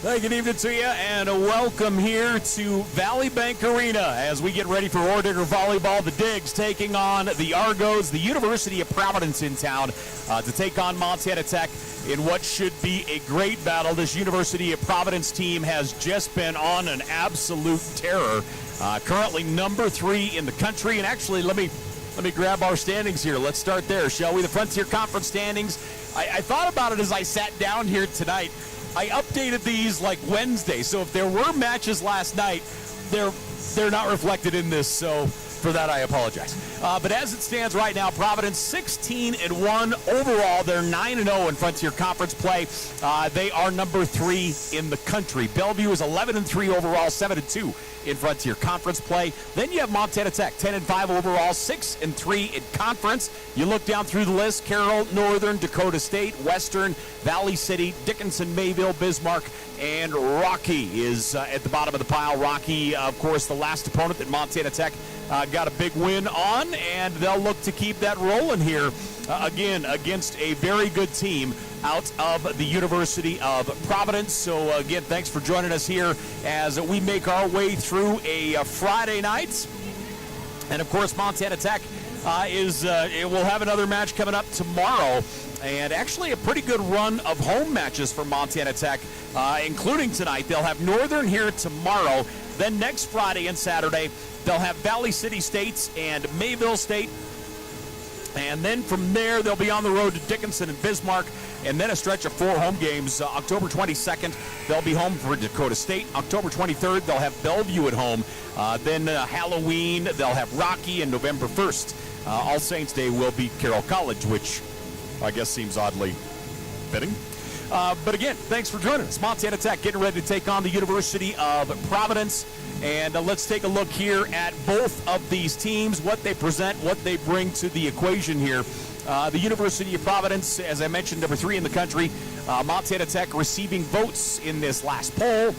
Hey, good evening to you, and welcome here to Valley Bank Arena as we get ready for Oredigger Volleyball. The Digs taking on the Argos, the University of Providence in town, to take on Montana Tech in what should be a great battle. This University of Providence team has just been on an absolute terror. Currently number 3 in the country, and actually, let me grab our standings here. Let's start there, shall we? The Frontier Conference standings. I thought about it as I sat down here tonight. I updated these like Wednesday, so if there were matches last night, they're not reflected in this, so for that I apologize. But as it stands right now, Providence 16-1 overall. They're 9-0 in Frontier Conference play. They are number 3 in the country. Bellevue is 11-3 overall, 7-2 in Frontier Conference play. Then you have Montana Tech, 10-5 overall, 6-3 in conference. You look down through the list: Carroll, Northern, Dakota State, Western, Valley City, Dickinson, Mayville, Bismarck, and Rocky is at the bottom of the pile. Rocky, of course, the last opponent that Montana Tech got a big win on, and they'll look to keep that rolling here again against a very good team out of the University of Providence. So again, thanks for joining us here as we make our way through a Friday night. And of course, Montana Tech will have another match coming up tomorrow, and actually a pretty good run of home matches for Montana Tech, including tonight. They'll have Northern here tomorrow. Then next Friday and Saturday, they'll have Valley City State and Mayville State. And then from there, they'll be on the road to Dickinson and Bismarck, and then a stretch of 4 home games. October 22nd, they'll be home for Dakota State. October 23rd, they'll have Bellevue at home. Then Halloween, they'll have Rocky, and November 1st, All Saints Day will be Carroll College, which I guess seems oddly fitting. But again, thanks for joining us. Montana Tech getting ready to take on the University of Providence. And let's take a look here at both of these teams, what they present, what they bring to the equation here. The University of Providence, as I mentioned, number 3 in the country. Montana Tech receiving votes in this last poll.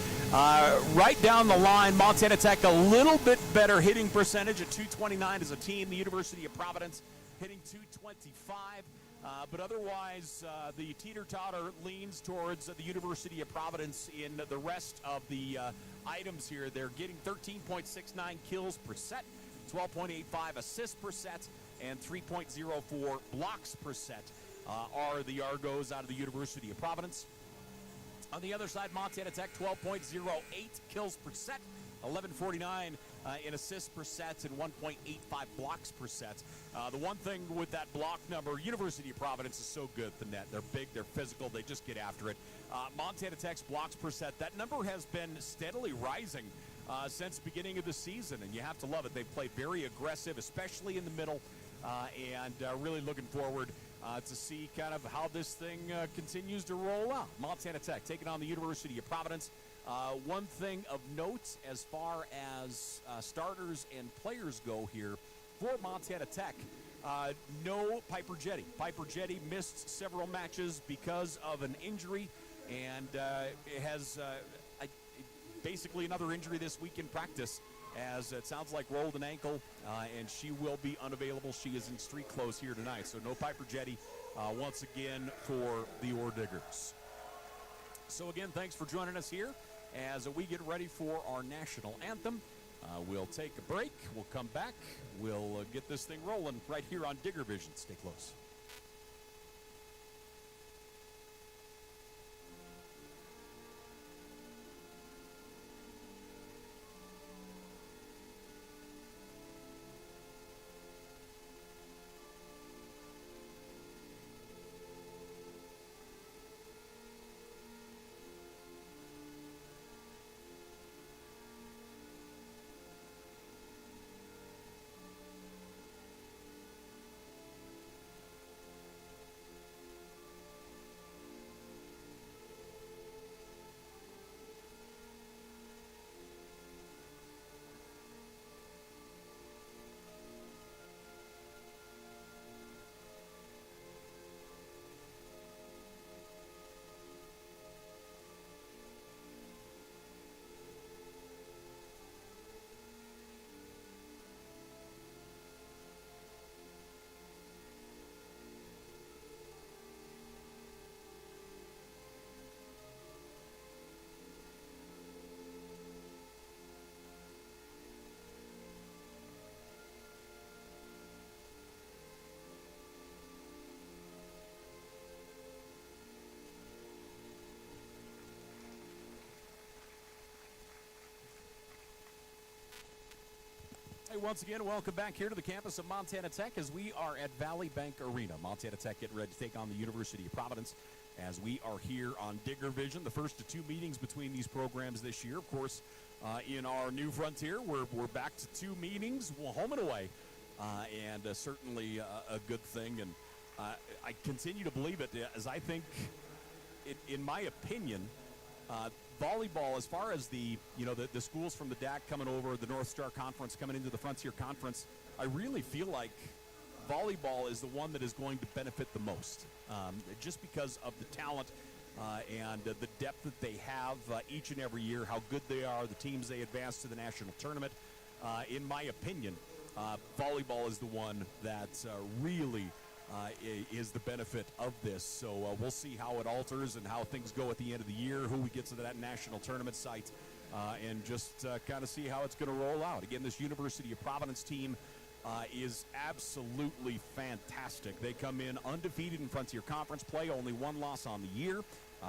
Right down the line, Montana Tech a little bit better hitting percentage at .229 as a team. The University of Providence hitting .225. But otherwise, the teeter-totter leans towards the University of Providence in the rest of the items here. They're getting 13.69 kills per set, 12.85 assists per set, and 3.04 blocks per set are the Argos out of the University of Providence. On the other side, Montana Tech, 12.08 kills per set, 11.49 in assists per set, and 1.85 blocks per set. The one thing with that block number, University of Providence is so good at the net. They're big, they're physical, they just get after it. Montana Tech's blocks per set, that number has been steadily rising since the beginning of the season, and you have to love it. They've played very aggressive, especially in the middle, and really looking forward to see kind of how this thing continues to roll out. Montana Tech taking on the University of Providence. One thing of note as far as starters and players go here for Montana Tech, no Piper Jetty. Piper Jetty missed several matches because of an injury, and has basically another injury this week in practice, as it sounds like rolled an ankle, and she will be unavailable. She is in street clothes here tonight, so no Piper Jetty once again for the Orediggers. So again, thanks for joining us here as we get ready for our national anthem. We'll take a break. We'll come back. We'll get this thing rolling right here on Digger Vision. Stay close. Hey, once again, welcome back here to the campus of Montana Tech as we are at Valley Bank Arena. Montana Tech getting ready to take on the University of Providence as we are here on Digger Vision. The first of two meetings between these programs this year. Of course, in our new frontier, we're back to two meetings, home and away, and certainly a good thing. And I continue to believe it, as I think, in my opinion, volleyball, as far as the schools from the DAC coming over, the North Star Conference coming into the Frontier Conference, I really feel like volleyball is the one that is going to benefit the most, just because of the talent and the depth that they have each and every year, how good they are, the teams they advance to the national tournament. In my opinion, volleyball is the one that really is the benefit of this. So we'll see how it alters and how things go at the end of the year, who we get to that national tournament site, and just kind of see how it's going to roll out. Again, this University of Providence team is absolutely fantastic. They come in undefeated in Frontier Conference play, only one loss on the year.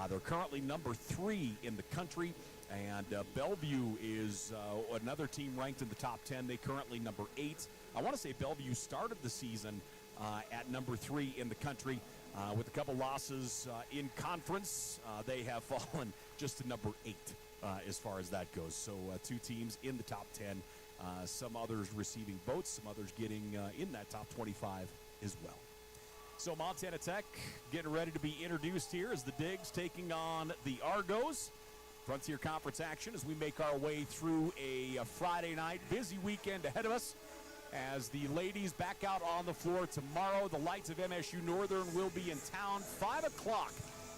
They're currently number 3 in the country, and Bellevue is another team ranked in the top 10. They currently number 8. I want to say Bellevue started the season at number 3 in the country. With a couple losses in conference, they have fallen just to number 8 as far as that goes. So two teams in the top 10, some others receiving votes, some others getting in that top 25 as well. So Montana Tech getting ready to be introduced here as the Digs taking on the Argos. Frontier Conference action as we make our way through a Friday night. Busy weekend ahead of us as the ladies back out on the floor tomorrow. The Lights of MSU Northern will be in town. 5 o'clock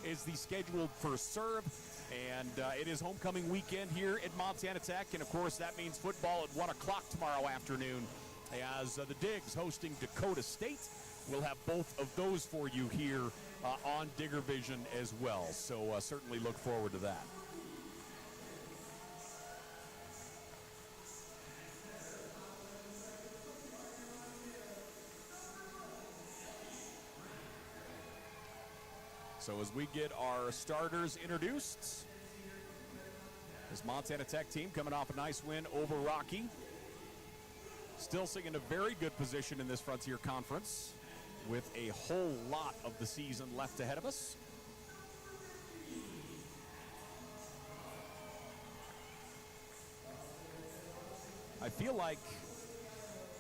is the scheduled first serve, and it is homecoming weekend here at Montana Tech, and of course that means football at 1 o'clock tomorrow afternoon as the Digs hosting Dakota State. We'll have both of those for you here on Digger Vision as well, so certainly look forward to that. So as we get our starters introduced, this Montana Tech team coming off a nice win over Rocky. Still sitting in a very good position in this Frontier Conference with a whole lot of the season left ahead of us. I feel like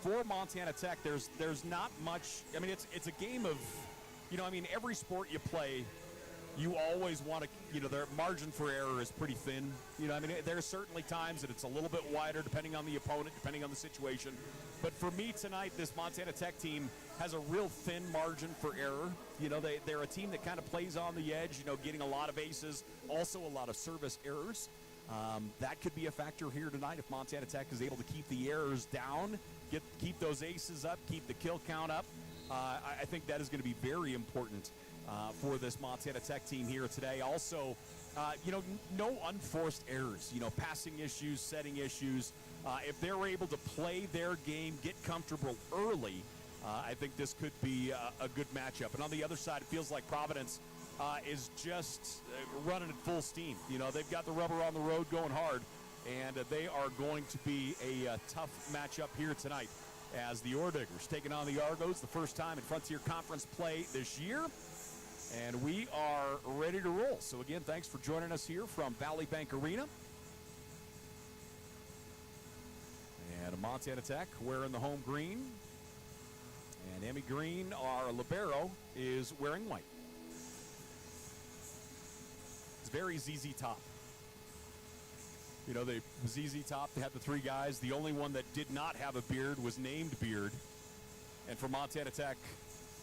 for Montana Tech, there's not much. I mean, it's a game of, every sport you play, you always want to, their margin for error is pretty thin. There's certainly times that it's a little bit wider depending on the opponent, depending on the situation. But for me tonight, this Montana Tech team has a real thin margin for error. They're a team that kind of plays on the edge, getting a lot of aces, also a lot of service errors. That could be a factor here tonight if Montana Tech is able to keep the errors down, keep those aces up, keep the kill count up. I think that is going to be very important for this Montana Tech team here today. Also, no unforced errors, passing issues, setting issues. If they're able to play their game, get comfortable early, I think this could be a good matchup. And on the other side, it feels like Providence is just running at full steam. They've got the rubber on the road going hard, and they are going to be a tough matchup here tonight as the Orediggers taking on the Argos, the first time in Frontier Conference play this year. And we are ready to roll. So again, thanks for joining us here from Valley Bank Arena. And Montana Tech wearing the home green. And Emmy Green, our libero, is wearing white. It's very ZZ Top. The ZZ Top, they had the 3 guys. The only one that did not have a beard was named Beard. And for Montana Tech,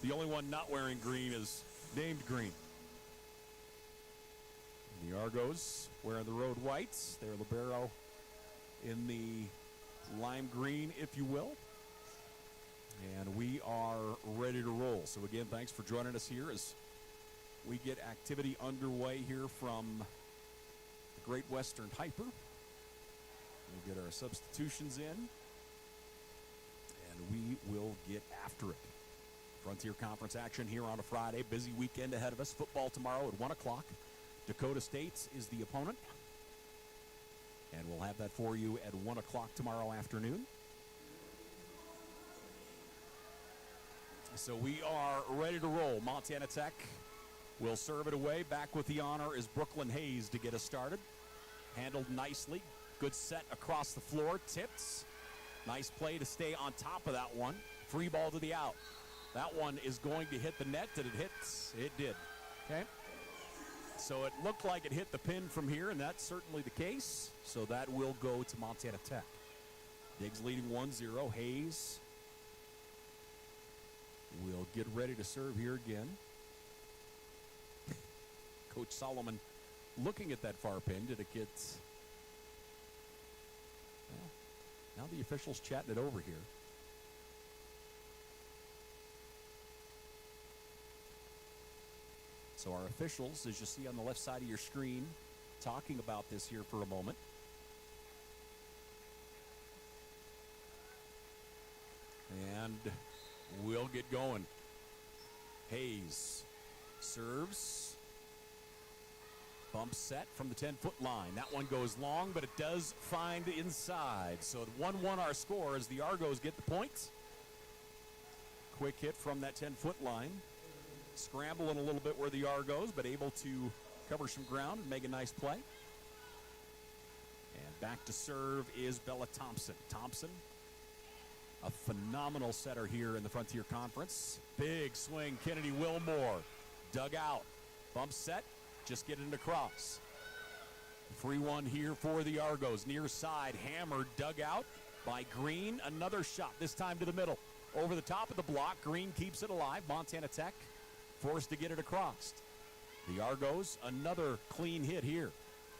the only one not wearing green is named Green. And the Argos wearing the road whites. Their libero in the lime green, if you will. And we are ready to roll. So again, thanks for joining us here as we get activity underway here from the Great Western Hyper. We'll get our substitutions in, and we will get after it. Frontier Conference action here on a Friday. Busy weekend ahead of us. Football tomorrow at 1 o'clock. Dakota State is the opponent. And we'll have that for you at 1 o'clock tomorrow afternoon. So we are ready to roll. Montana Tech will serve it away. Back with the honor is Brooklyn Hayes to get us started. Handled nicely. Good set across the floor. Tips. Nice play to stay on top of that one. Free ball to the out. That one is going to hit the net. Did it hit? It did. Okay. So it looked like it hit the pin from here, and that's certainly the case. So that will go to Montana Tech. Diggs leading 1-0. Hayes will get ready to serve here again. Coach Solomon looking at that far pin. Did it get... Well, now the officials chatting it over here. So our officials, as you see on the left side of your screen, talking about this here for a moment. And we'll get going. Hayes serves. Bump set from the 10-foot line. That one goes long, but it does find inside. So 1-1 our score as the Argos get the point. Quick hit from that 10-foot line. Scrambling a little bit where the Argos, but able to cover some ground and make a nice play. And back to serve is Bella Thompson. Thompson, a phenomenal setter here in the Frontier Conference. Big swing, Kennedy Wilmore. Dug out. Bump set, just getting it across. Free one here for the Argos. Near side, hammered, dug out by Green. Another shot, this time to the middle. Over the top of the block, Green keeps it alive. Montana Tech forced to get it across. The Argos, another clean hit here.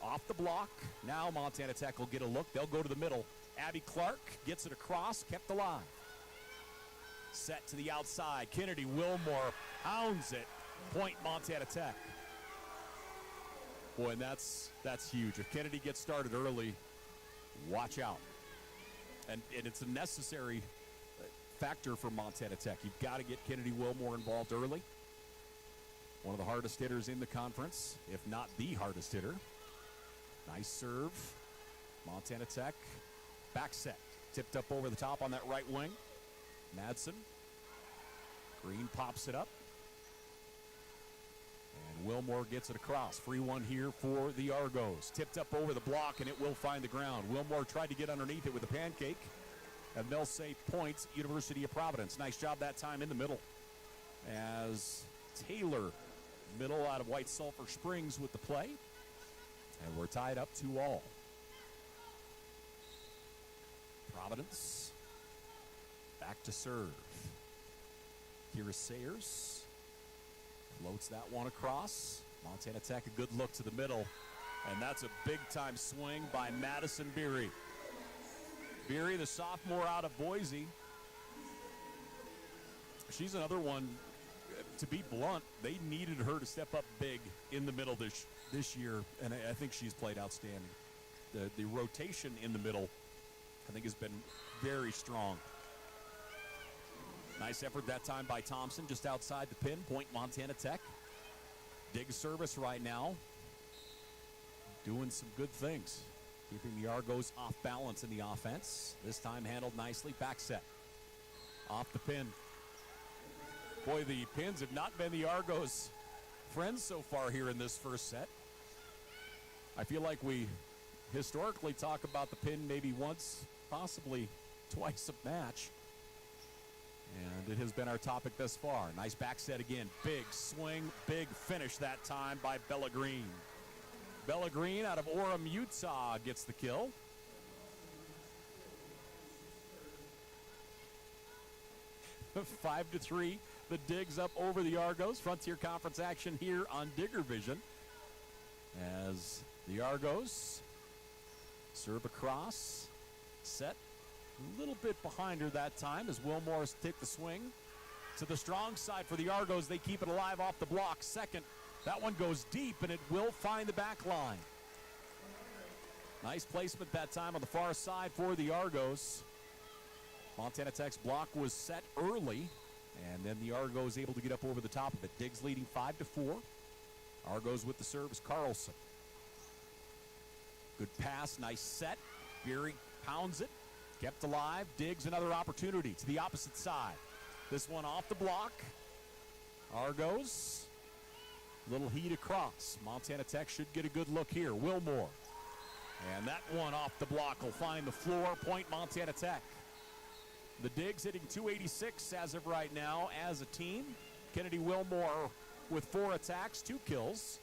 Off the block. Now Montana Tech will get a look. They'll go to the middle. Abby Clark gets it across, kept alive. Set to the outside. Kennedy Wilmore pounds it. Point Montana Tech. Boy, and that's huge. If Kennedy gets started early, watch out. And it's a necessary factor for Montana Tech. You've got to get Kennedy Wilmore involved early. One of the hardest hitters in the conference, if not the hardest hitter. Nice serve. Montana Tech. Back set. Tipped up over the top on that right wing. Madsen. Green pops it up. And Wilmore gets it across. Free one here for the Argos. Tipped up over the block, and it will find the ground. Wilmore tried to get underneath it with a pancake. And they'll say points, University of Providence. Nice job that time in the middle. As Taylor, middle out of White Sulphur Springs with the play. And we're tied up 2-2. Providence back to serve. Kira Sayers floats that one across. Montana Tech a good look to the middle. And that's a big-time swing by Madison Beery. Beery, the sophomore out of Boise. She's another one. To be blunt, they needed her to step up big in the middle this year, and I think she's played outstanding. The rotation in the middle, I think, has been very strong. Nice effort that time by Thompson, just outside the pin. Point Montana Tech. Dig service right now. Doing some good things. Keeping the Argos off balance in the offense. This time handled nicely. Back set. Off the pin. Boy, the pins have not been the Argos' friends so far here in this first set. I feel like we historically talk about the pin maybe once, possibly twice a match. And it has been our topic thus far. Nice back set again. Big swing, big finish that time by Bella Green. Bella Green out of Orem, Utah gets the kill. Five to 3. The Digs up over the Argos. Frontier Conference action here on Digger Vision. As the Argos serve across. Set. A little bit behind her that time as Wilmore take the swing. To the strong side for the Argos. They keep it alive off the block. Second. That one goes deep, and it will find the back line. Nice placement that time on the far side for the Argos. Montana Tech's block was set early, and then the Argos able to get up over the top of it. Diggs leading 5-4. Argos with the service, Carlson. Good pass, nice set. Beery pounds it, kept alive. Diggs another opportunity to the opposite side. This one off the block. Argos. Little heat across. Montana Tech should get a good look here. Wilmore. And that one off the block will find the floor. Point Montana Tech. The Digs hitting 286 as of right now as a team. Kennedy Wilmore with 4 attacks, 2 kills.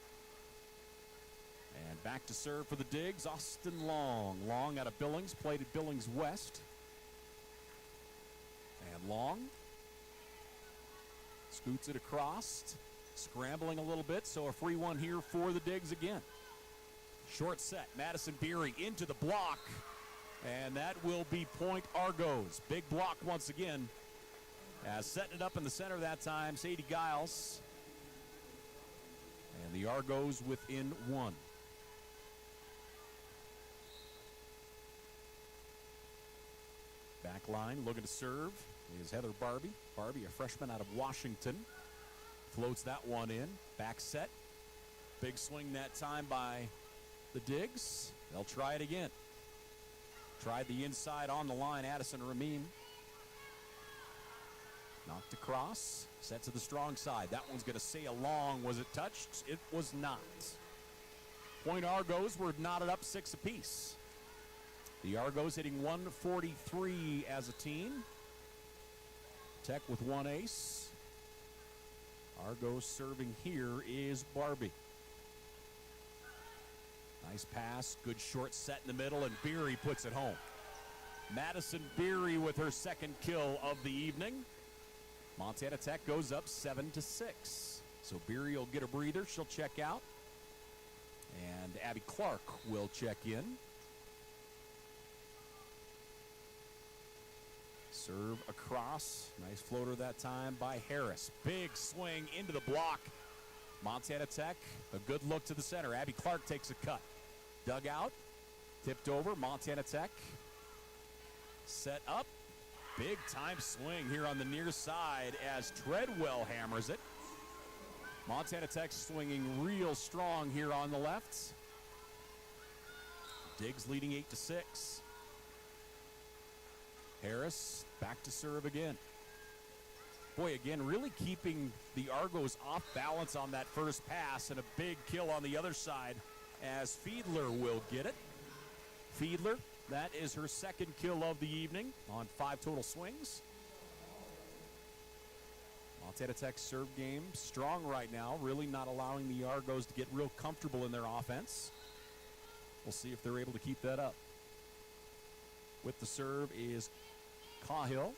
And back to serve for the Digs, Austin Long. Long out of Billings, played at Billings West. And Long scoots it across, scrambling a little bit, so a free one here for the Digs again. Short set, Madison Beery into the block, and that will be point Argos. Big block once again, as setting it up in the center that time, Sadie Giles. And the Argos within 1. Back line looking to serve is Heather Barbie. Barbie, a freshman out of Washington. Floats that one in. Back set. Big swing that time by the Digs. They'll try it again. Tried the inside on the line, Addison Ramim. Knocked across. Set to the strong side. That one's going to sail long. Was it touched? It was not. Point Argos were knotted up 6 apiece. The Argos hitting 143 as a team. Tech with 1 ace. Argos serving here is Barbie. Nice pass, good short set in the middle, and Beery puts it home. Madison Beery with her 2nd kill of the evening. Montana Tech goes up 7-6. So Beery will get a breather, she'll check out. And Abby Clark will check in. Serve across. Nice floater that time by Harris. Big swing into the block. Montana Tech, a good look to the center. Abby Clark takes a cut. Dug out. Tipped over. Montana Tech. Set up. Big time swing here on the near side as Treadwell hammers it. Montana Tech swinging real strong here on the left. Digs leading 8-6. Harris back to serve again. Boy, again, really keeping the Argos off balance on that first pass, and a big kill on the other side as Fiedler will get it. Fiedler, that is her 2nd kill of the evening on 5 total swings. Montana Tech's serve game strong right now, really not allowing the Argos to get real comfortable in their offense. We'll see if they're able to keep that up. With the serve is Cahill.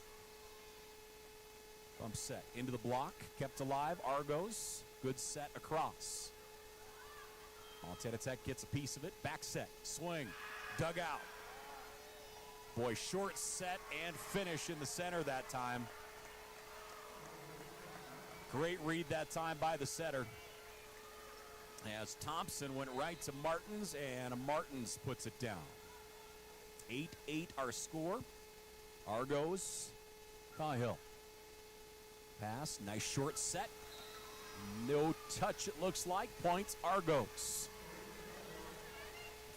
Bump set into the block, kept alive. Argos, good set across. Montana Tech gets a piece of it. Back set, swing, dug out. Boy, short set and finish in the center that time. Great read that time by the setter. As Thompson went right to Martins, and Martins puts it down. 8-8 our score. Argos, Cahill. Pass, nice short set. No touch, it looks like. Points Argos.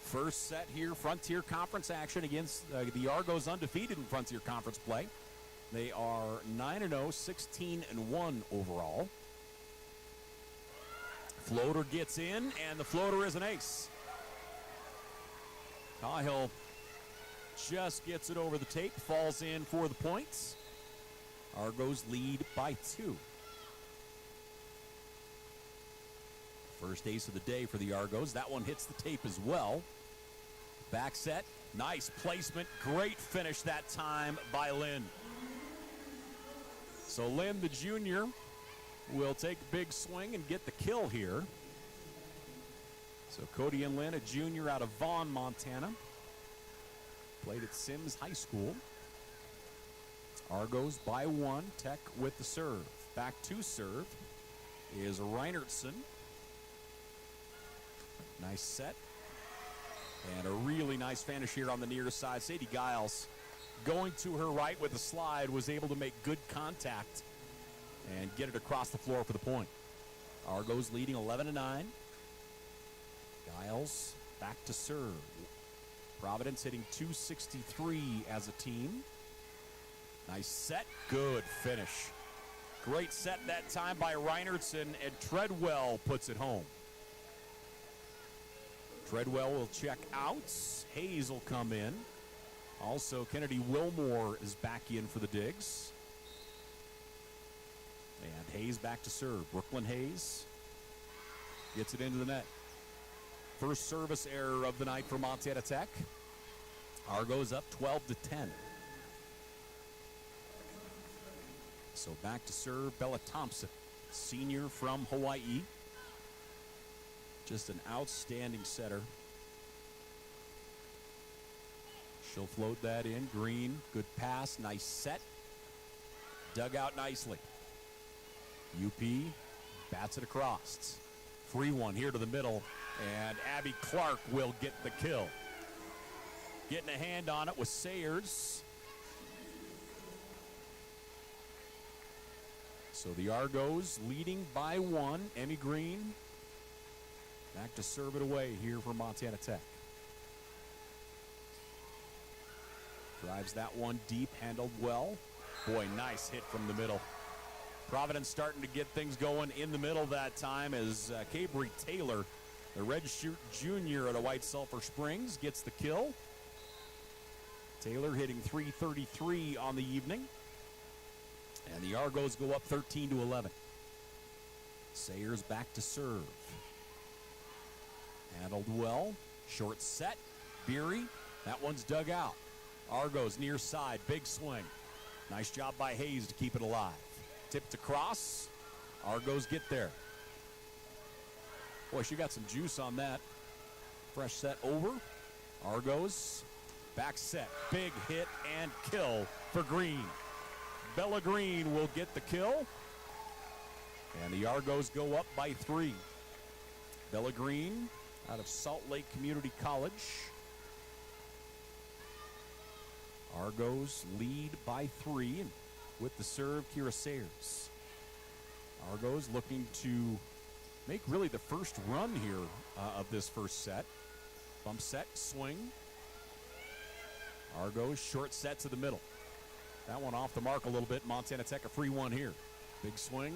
First set here, Frontier Conference action against the Argos, undefeated in Frontier Conference play. They are 9-0, 16-1 overall. Floater gets in, and the floater is an ace. Cahill just gets it over the tape, falls in for the points. Argos lead by 2. First ace of the day for the Argos. That one hits the tape as well. Back set, nice placement, great finish that time by Lynn. So Lynn, the junior, will take a big swing and get the kill here. So Cody and Lynn, a junior out of Vaughn, Montana. Played at Sims High School. Argos by 1, Tech with the serve. Back to serve is Reinertson. Nice set. And a really nice finish here on the near side. Sadie Giles going to her right with the slide, was able to make good contact and get it across the floor for the point. Argos leading 11-9. Giles back to serve. Providence hitting 263 as a team. Nice set, good finish. Great set that time by Reinertson, and Treadwell puts it home. Treadwell will check out. Hayes will come in. Also, Kennedy Wilmore is back in for the Digs. And Hayes back to serve. Brooklyn Hayes gets it into the net. First service error of the night for Montana Tech. Argos up 12-10. So back to serve Bella Thompson, senior from Hawaii. Just an outstanding setter. She'll float that in. Green, good pass, nice set. Dug out nicely. UP bats it across. Free one here to the middle, and Abby Clark will get the kill. Getting a hand on it was Sayers. So the Argos leading by one. Emmy Green back to serve it away here for Montana Tech. Drives that one deep, handled well. Boy, nice hit from the middle. Providence starting to get things going in the middle that time as Cabry Taylor, the redshirt junior out of White Sulphur Springs, gets the kill. Taylor hitting .333 on the evening. And the Argos go up 13-11. Sayers back to serve. Handled well. Short set. Beery. That one's dug out. Argos near side. Big swing. Nice job by Hayes to keep it alive. Tipped across. Argos get there. Boy, she got some juice on that. Fresh set over. Argos. Back set. Big hit and kill for Green. Bella Green will get the kill. And the Argos go up by 3. Bella Green out of Salt Lake Community College. Argos lead by 3. And with the serve, Kira Sayers. Argos looking to make really the first run here of this first set. Bump set, swing. Argos short set to the middle. That one off the mark a little bit. Montana Tech a free one here. Big swing.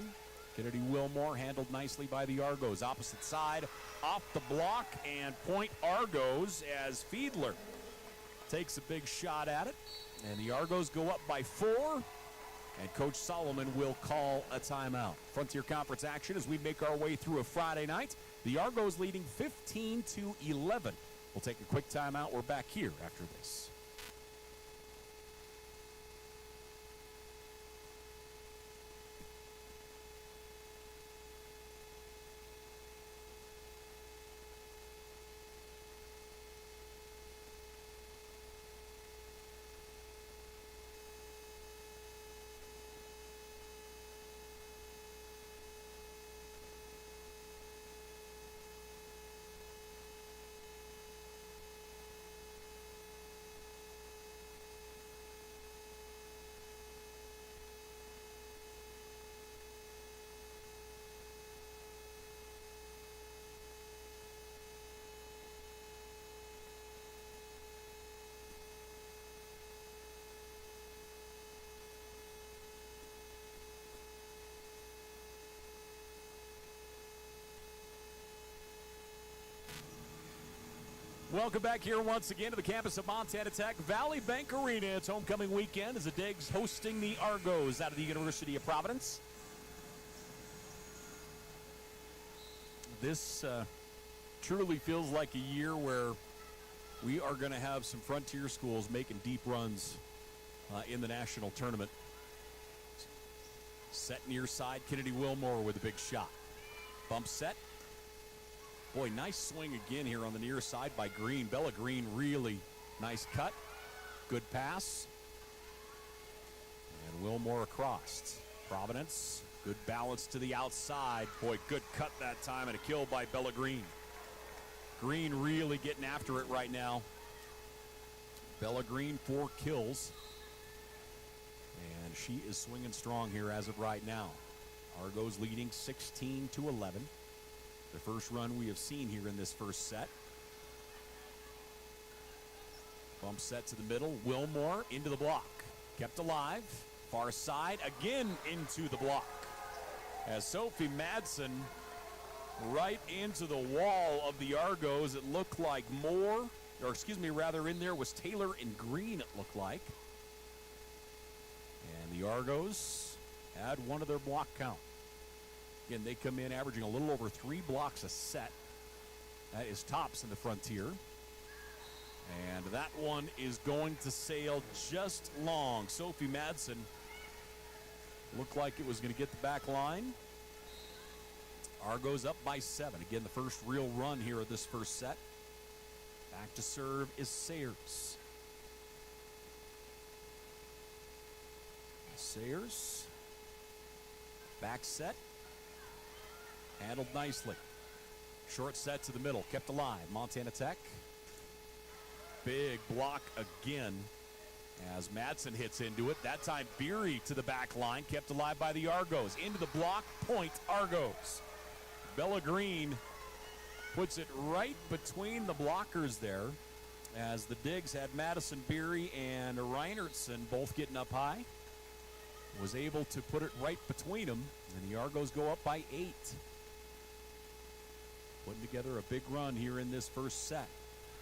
Kennedy Wilmore handled nicely by the Argos. Opposite side, off the block, and point Argos as Fiedler takes a big shot at it. And the Argos go up by 4, and Coach Solomon will call a timeout. Frontier Conference action as we make our way through a Friday night. The Argos leading 15-11. We'll take a quick timeout. We're back here after this. Welcome back here once again to the campus of Montana Tech, Valley Bank Arena. It's homecoming weekend as the Digs hosting the Argos out of the University of Providence. This truly feels like a year where we are going to have some frontier schools making deep runs in the national tournament. Set near side, Kennedy Wilmore with a big shot. Bump set. Boy, nice swing again here on the near side by Green. Bella Green, really nice cut. Good pass. And Wilmore across. Providence, good balance to the outside. Boy, good cut that time and a kill by Bella Green. Green really getting after it right now. Bella Green, 4 kills. And she is swinging strong here as of right now. Argos leading 16-11. The first run we have seen here in this first set. Bump set to the middle. Wilmore into the block. Kept alive. Far side, again into the block. As Sophie Madsen right into the wall of the Argos. It looked like in there was Taylor in green, it looked like. And the Argos had one of their block count. Again, they come in averaging a little over 3 blocks a set. That is tops in the Frontier. And that one is going to sail just long. Sophie Madsen looked like it was going to get the back line. Argos up by 7. Again, the first real run here of this first set. Back to serve is Sayers. Sayers. Back set. Handled nicely. Short set to the middle. Kept alive. Montana Tech. Big block again as Madsen hits into it. That time Beery to the back line. Kept alive by the Argos. Into the block. Point Argos. Bella Green puts it right between the blockers there as the Digs had Madison Beery and Reinertson both getting up high. Was able to put it right between them, and the Argos go up by 8. Putting together a big run here in this first set.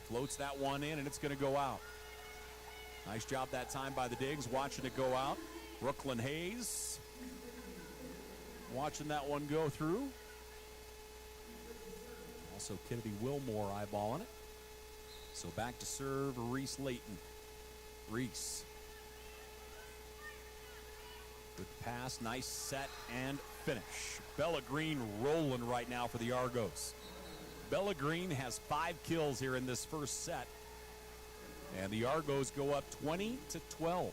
Floats that one in, and it's going to go out. Nice job that time by the Digs, watching it go out. Brooklyn Hayes watching that one go through. Also, Kennedy Wilmore eyeballing it. So back to serve, Reese Layton. Reese. Good pass, nice set and finish. Bella Green rolling right now for the Argos. Bella Green has 5 kills here in this first set. And the Argos go up 20-12.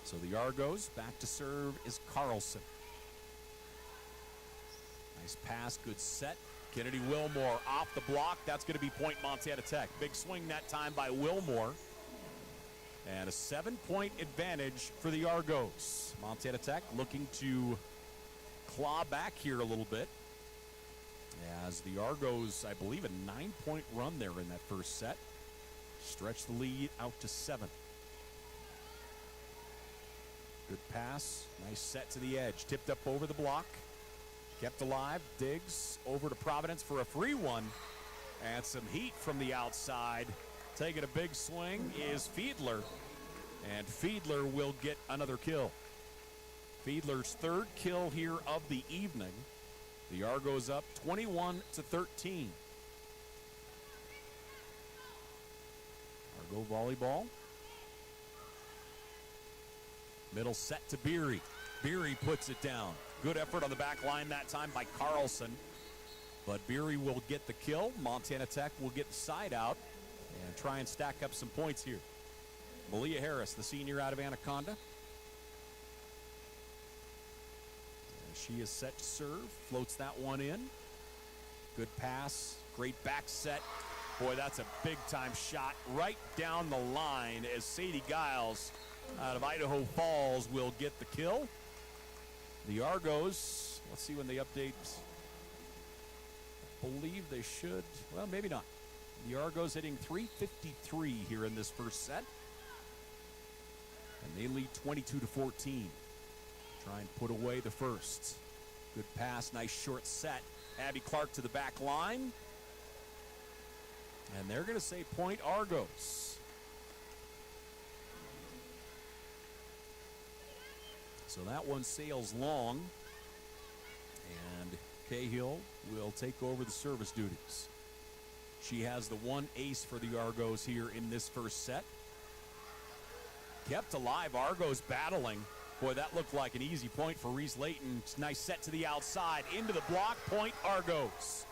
So the Argos, back to serve is Carlson. Nice pass, good set. Kennedy Wilmore off the block. That's going to be point Montana Tech. Big swing that time by Wilmore. And a 7-point advantage for the Argos. Montana Tech looking to claw back here a little bit. As the Argos, I believe, a 9-point run there in that first set. Stretch the lead out to 7. Good pass. Nice set to the edge. Tipped up over the block. Kept alive. Diggs over to Providence for a free one. And some heat from the outside. Taking a big swing is Fiedler. And Fiedler will get another kill. Fiedler's 3rd kill here of the evening. The Argos up 21-13. Argo volleyball. Middle set to Beery. Beery puts it down. Good effort on the back line that time by Carlson. But Beery will get the kill. Montana Tech will get the side out and try and stack up some points here. Malia Harris, the senior out of Anaconda. And she is set to serve. Floats that one in. Good pass. Great back set. Boy, that's a big-time shot right down the line as Sadie Giles out of Idaho Falls will get the kill. The Argos, let's see when they update. I believe they should. Well, maybe not. The Argos hitting .353 here in this first set. And they lead 22-14. Try and put away the first. Good pass, nice short set. Abby Clark to the back line. And they're going to say point Argos. So that one sails long. And Cahill will take over the service duties. She has the one ace for the Argos here in this first set. Kept alive, Argos battling. Boy, that looked like an easy point for Reese Layton. Nice set to the outside, into the block, point Argos.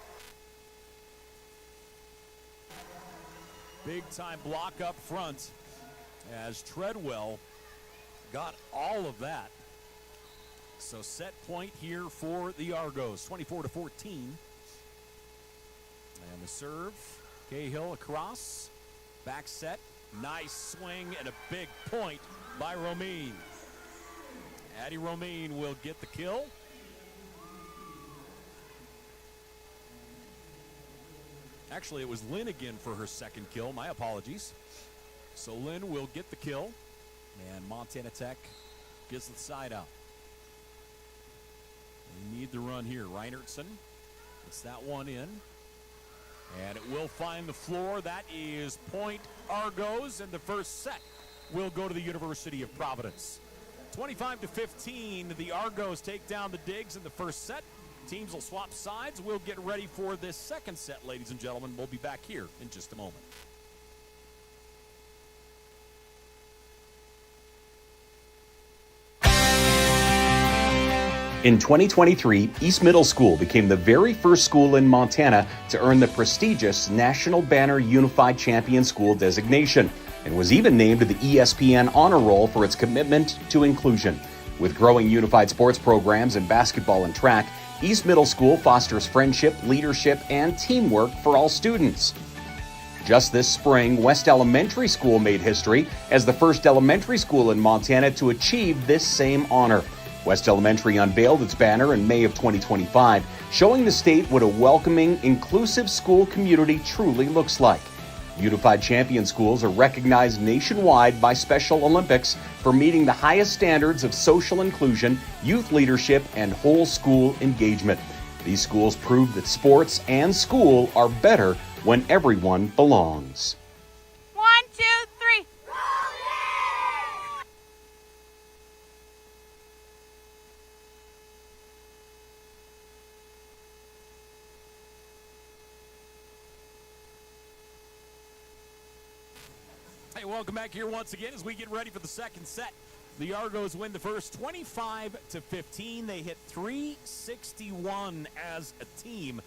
Big time block up front as Treadwell got all of that. So set point here for the Argos, 24-14. And the serve, Cahill across, back set, nice swing and a big point by Romine. Addie Romine will get the kill. Actually, it was Lynn again for her second kill. My apologies. So Lynn will get the kill, and Montana Tech gets the side out. They need the run here. Reinertson gets that one in, and it will find the floor. That is point Argos, and the first set will go to the University of Providence. 25-15, the Argos take down the Digs in the first set. Teams will swap sides. We'll get ready for this second set, ladies and gentlemen. We'll be back here in just a moment. In 2023, East Middle School became the very first school in Montana to earn the prestigious National Banner Unified Champion School designation, and was even named to the ESPN Honor Roll for its commitment to inclusion. With growing unified sports programs in basketball and track, East Middle School fosters friendship, leadership, and teamwork for all students. Just this spring, West Elementary School made history as the first elementary school in Montana to achieve this same honor. West Elementary unveiled its banner in May of 2025, showing the state what a welcoming, inclusive school community truly looks like. Unified Champion Schools are recognized nationwide by Special Olympics for meeting the highest standards of social inclusion, youth leadership, and whole school engagement. These schools prove that sports and school are better when everyone belongs. 1, 2, 3. Hey, welcome back here once again as we get ready for the second set. The Argos win the first 25-15. They hit 361 as a team.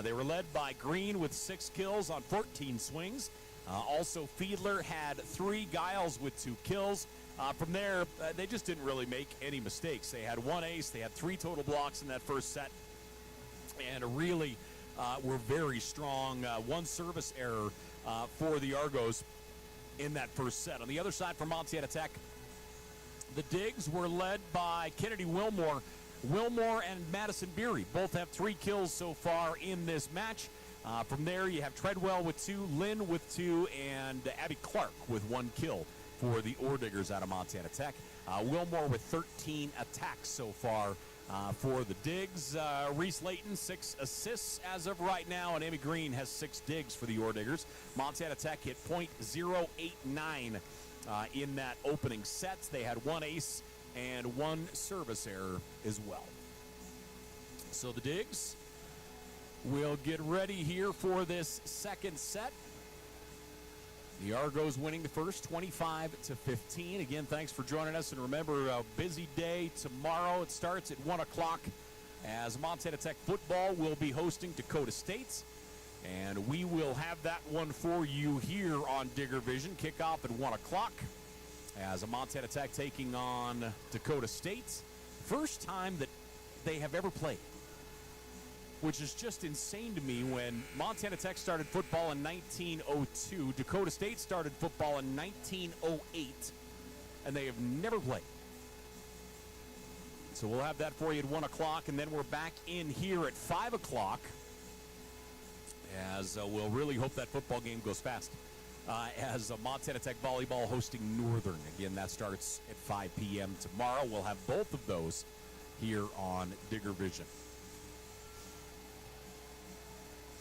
They were led by Green with 6 kills on 14 swings. Also, Fiedler had 3, Giles with 2 kills. From there, they just didn't really make any mistakes. They had 1 ace. They had 3 total blocks in that first set, and really were very strong. 1 service error for the Argos in that first set. On the other side for Montana Tech, the Digs were led by Kennedy Wilmore. Wilmore and Madison Beery both have 3 kills so far in this match. From there, you have Treadwell with 2, Lynn with 2, and Abby Clark with 1 kill for the Orediggers out of Montana Tech. Wilmore with 13 attacks so far for the Digs. Reese Layton, 6 assists as of right now, and Amy Green has 6 digs for the Orediggers. Montana Tech hit .089 in that opening set. They had 1 ace and 1 service error as well. So the Digs will get ready here for this second set. The Argos winning the first 25-15. Again, thanks for joining us. And remember, a busy day tomorrow. It starts at 1 o'clock as Montana Tech football will be hosting Dakota State. And we will have that one for you here on Digger Vision. Kickoff at 1 o'clock as Montana Tech taking on Dakota State. First time that they have ever played, which is just insane to me. When Montana Tech started football in 1902, Dakota State started football in 1908, and they have never played. So we'll have that for you at 1 o'clock, and then we're back in here at 5 o'clock, as we'll really hope that football game goes fast, as Montana Tech Volleyball hosting Northern. Again, that starts at 5 p.m. tomorrow. We'll have both of those here on Digger Vision.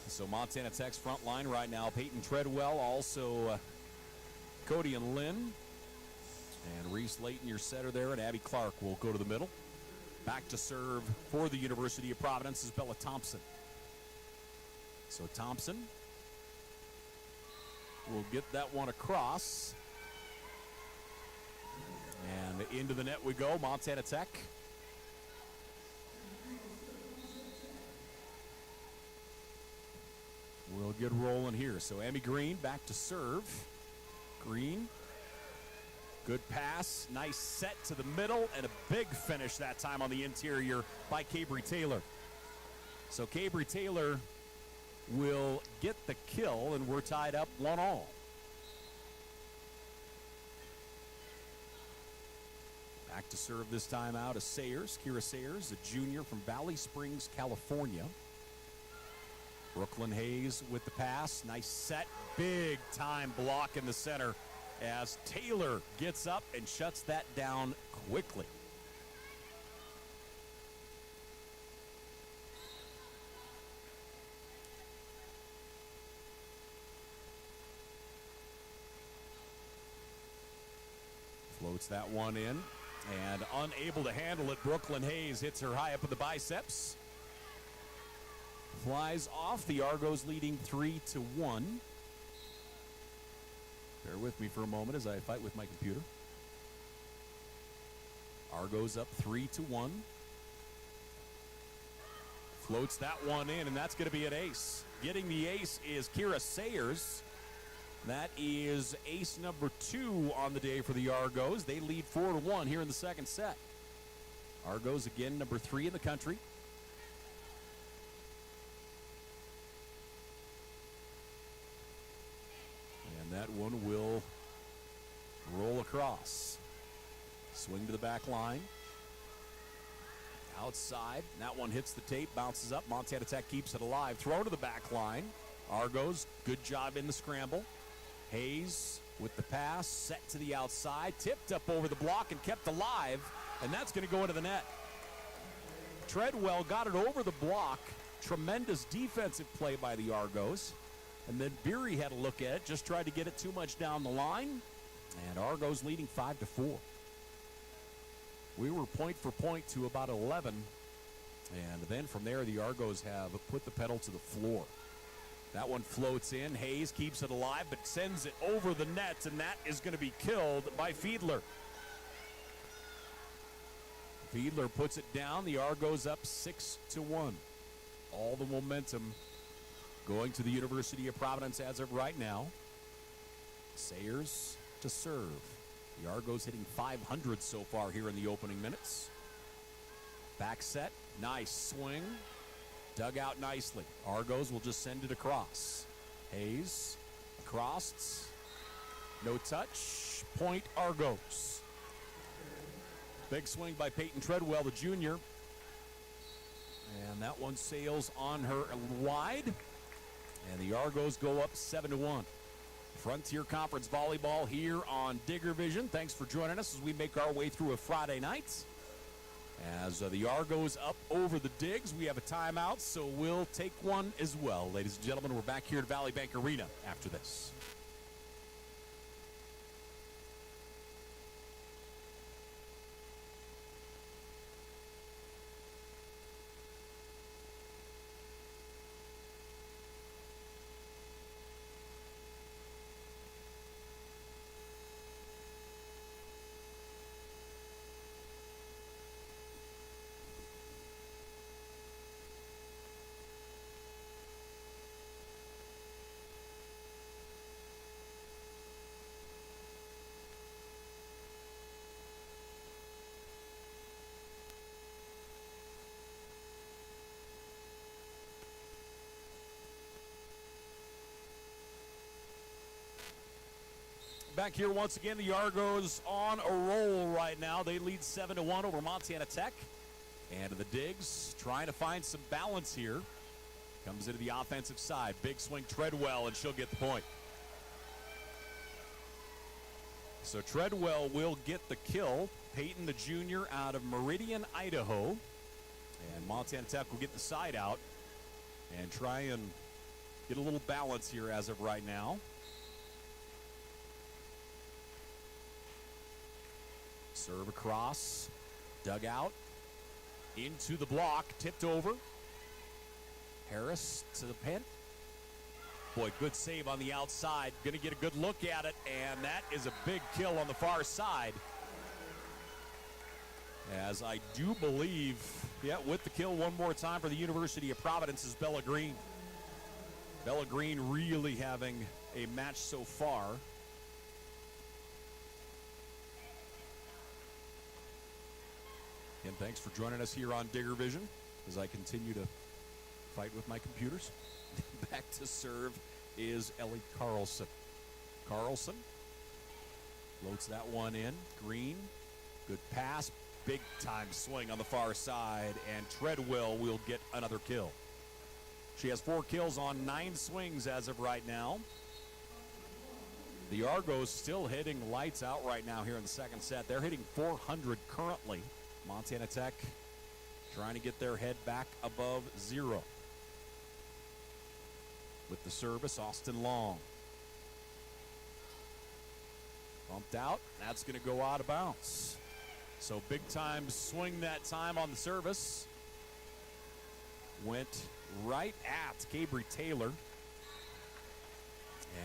So Montana Tech's front line right now, Peyton Treadwell, also Cody and Lynn, and Reese Layton, your setter there, and Abby Clark will go to the middle. Back to serve for the University of Providence is Bella Thompson. So Thompson will get that one across. And into the net we go, Montana Tech. We'll get rolling here. So Amy Green back to serve. Green, good pass, nice set to the middle, and a big finish that time on the interior by Cabry Taylor. So Cabry Taylor will get the kill, and we're tied up 1-1. Back to serve this time out is Sayers, Kira Sayers, a junior from Valley Springs, California. Brooklyn Hayes with the pass. Nice set. Big time block in the center. as Taylor gets up and shuts that down quickly. Floats that one in, and unable to handle it, Brooklyn Hayes hits her high up in the biceps. Flies off, the Argos leading 3-1. Bear with me for a moment as I fight with my computer. Argos up 3-1. Floats that one in, and that's going to be an ace. Getting the ace is Kira Sayers. That is ace number 2 on the day for the Argos. They lead 4-1 here in the second set. Argos again, number 3 in the country. And that one will roll across. Swing to the back line. Outside. That one hits the tape, bounces up. Montana Tech keeps it alive. Throw to the back line. Argos, good job in the scramble. Hayes with the pass, set to the outside, tipped up over the block and kept alive, and that's going to go into the net. Treadwell got it over the block. Tremendous defensive play by the Argos. And then Beery had a look at it, just tried to get it too much down the line, and Argos leading 5-4. We were point for point to about 11, and then from there the Argos have put the pedal to the floor. That one floats in. Hayes keeps it alive, but sends it over the net, and that is going to be killed by Fiedler. Fiedler puts it down. The Argos up 6-1. All the momentum going to the University of Providence as of right now. Sayers to serve. The Argos hitting 500 so far here in the opening minutes. Back set. Nice swing. Dug out nicely. Argos will just send it across. Hayes across. No touch. Point Argos. Big swing by Peyton Treadwell, the junior. And that one sails on her wide. And the Argos go up 7-1. Frontier Conference Volleyball here on Digger Vision. Thanks for joining us as we make our way through a Friday night. As the Argos up over the Digs, we have a timeout, so we'll take one as well. Ladies and gentlemen, we're back here at Valley Bank Arena after this. Back here once again, the Argos on a roll right now. They lead 7-1 over Montana Tech. And the Digs trying to find some balance here. Comes into the offensive side. Big swing Treadwell, and she'll get the point. So Treadwell will get the kill. Peyton, the junior, out of Meridian, Idaho. And Montana Tech will get the side out and try and get a little balance here as of right now. Serve across, dug out, into the block, tipped over. Harris to the pin. Boy, good save on the outside. Going to get a good look at it, and that is a big kill on the far side. As I do believe, with the kill one more time for the University of Providence is Bella Green. Bella Green really having a match so far. Again, thanks for joining us here on Digger Vision as I continue to fight with my computers. Back to serve is Ellie Carlson. Carlson floats that one in. Green, good pass, big time swing on the far side, and Treadwell will get another kill. She has 4 kills on 9 swings as of right now. The Argos still hitting lights out right now here in the second set. They're hitting 400 currently. Montana Tech trying to get their head back above zero. With the service, Austin Long. Bumped out. That's going to go out of bounds. So big time swing that time on the service. Went right at Cabry Taylor.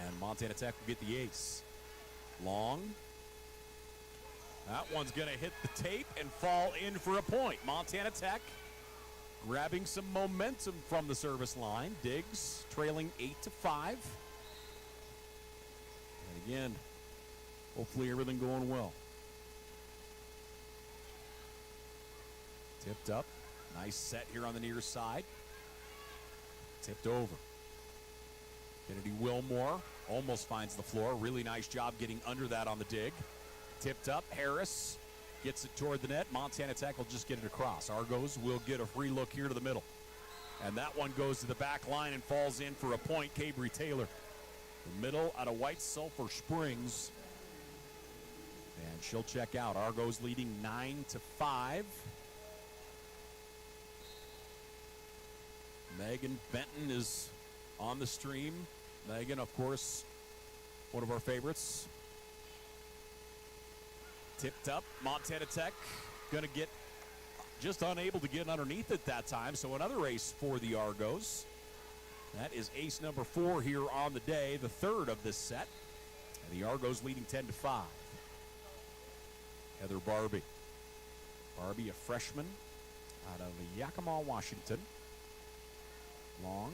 And Montana Tech will get the ace. Long. That one's going to hit the tape and fall in for a point. Montana Tech grabbing some momentum from the service line. Diggs trailing 8-5. And again, hopefully everything going well. Tipped up. Nice set here on the near side. Tipped over. Kennedy Wilmore almost finds the floor. Really nice job getting under that on the dig. Tipped up. Harris gets it toward the net. Montana Tech will just get it across. Argos will get a free look here to the middle. And that one goes to the back line and falls in for a point. Cabry Taylor. The middle out of White Sulphur Springs. And she'll check out. Argos leading 9-5. Megan Benton is on the stream. Megan, of course, one of our favorites. Tipped up. Montana Tech going to get just unable to get underneath it that time. So another ace for the Argos. That is ace number 4 here on the day, the third of this set. And the Argos leading 10-5. Heather Barbie. Barbie, a freshman out of Yakima, Washington. Long.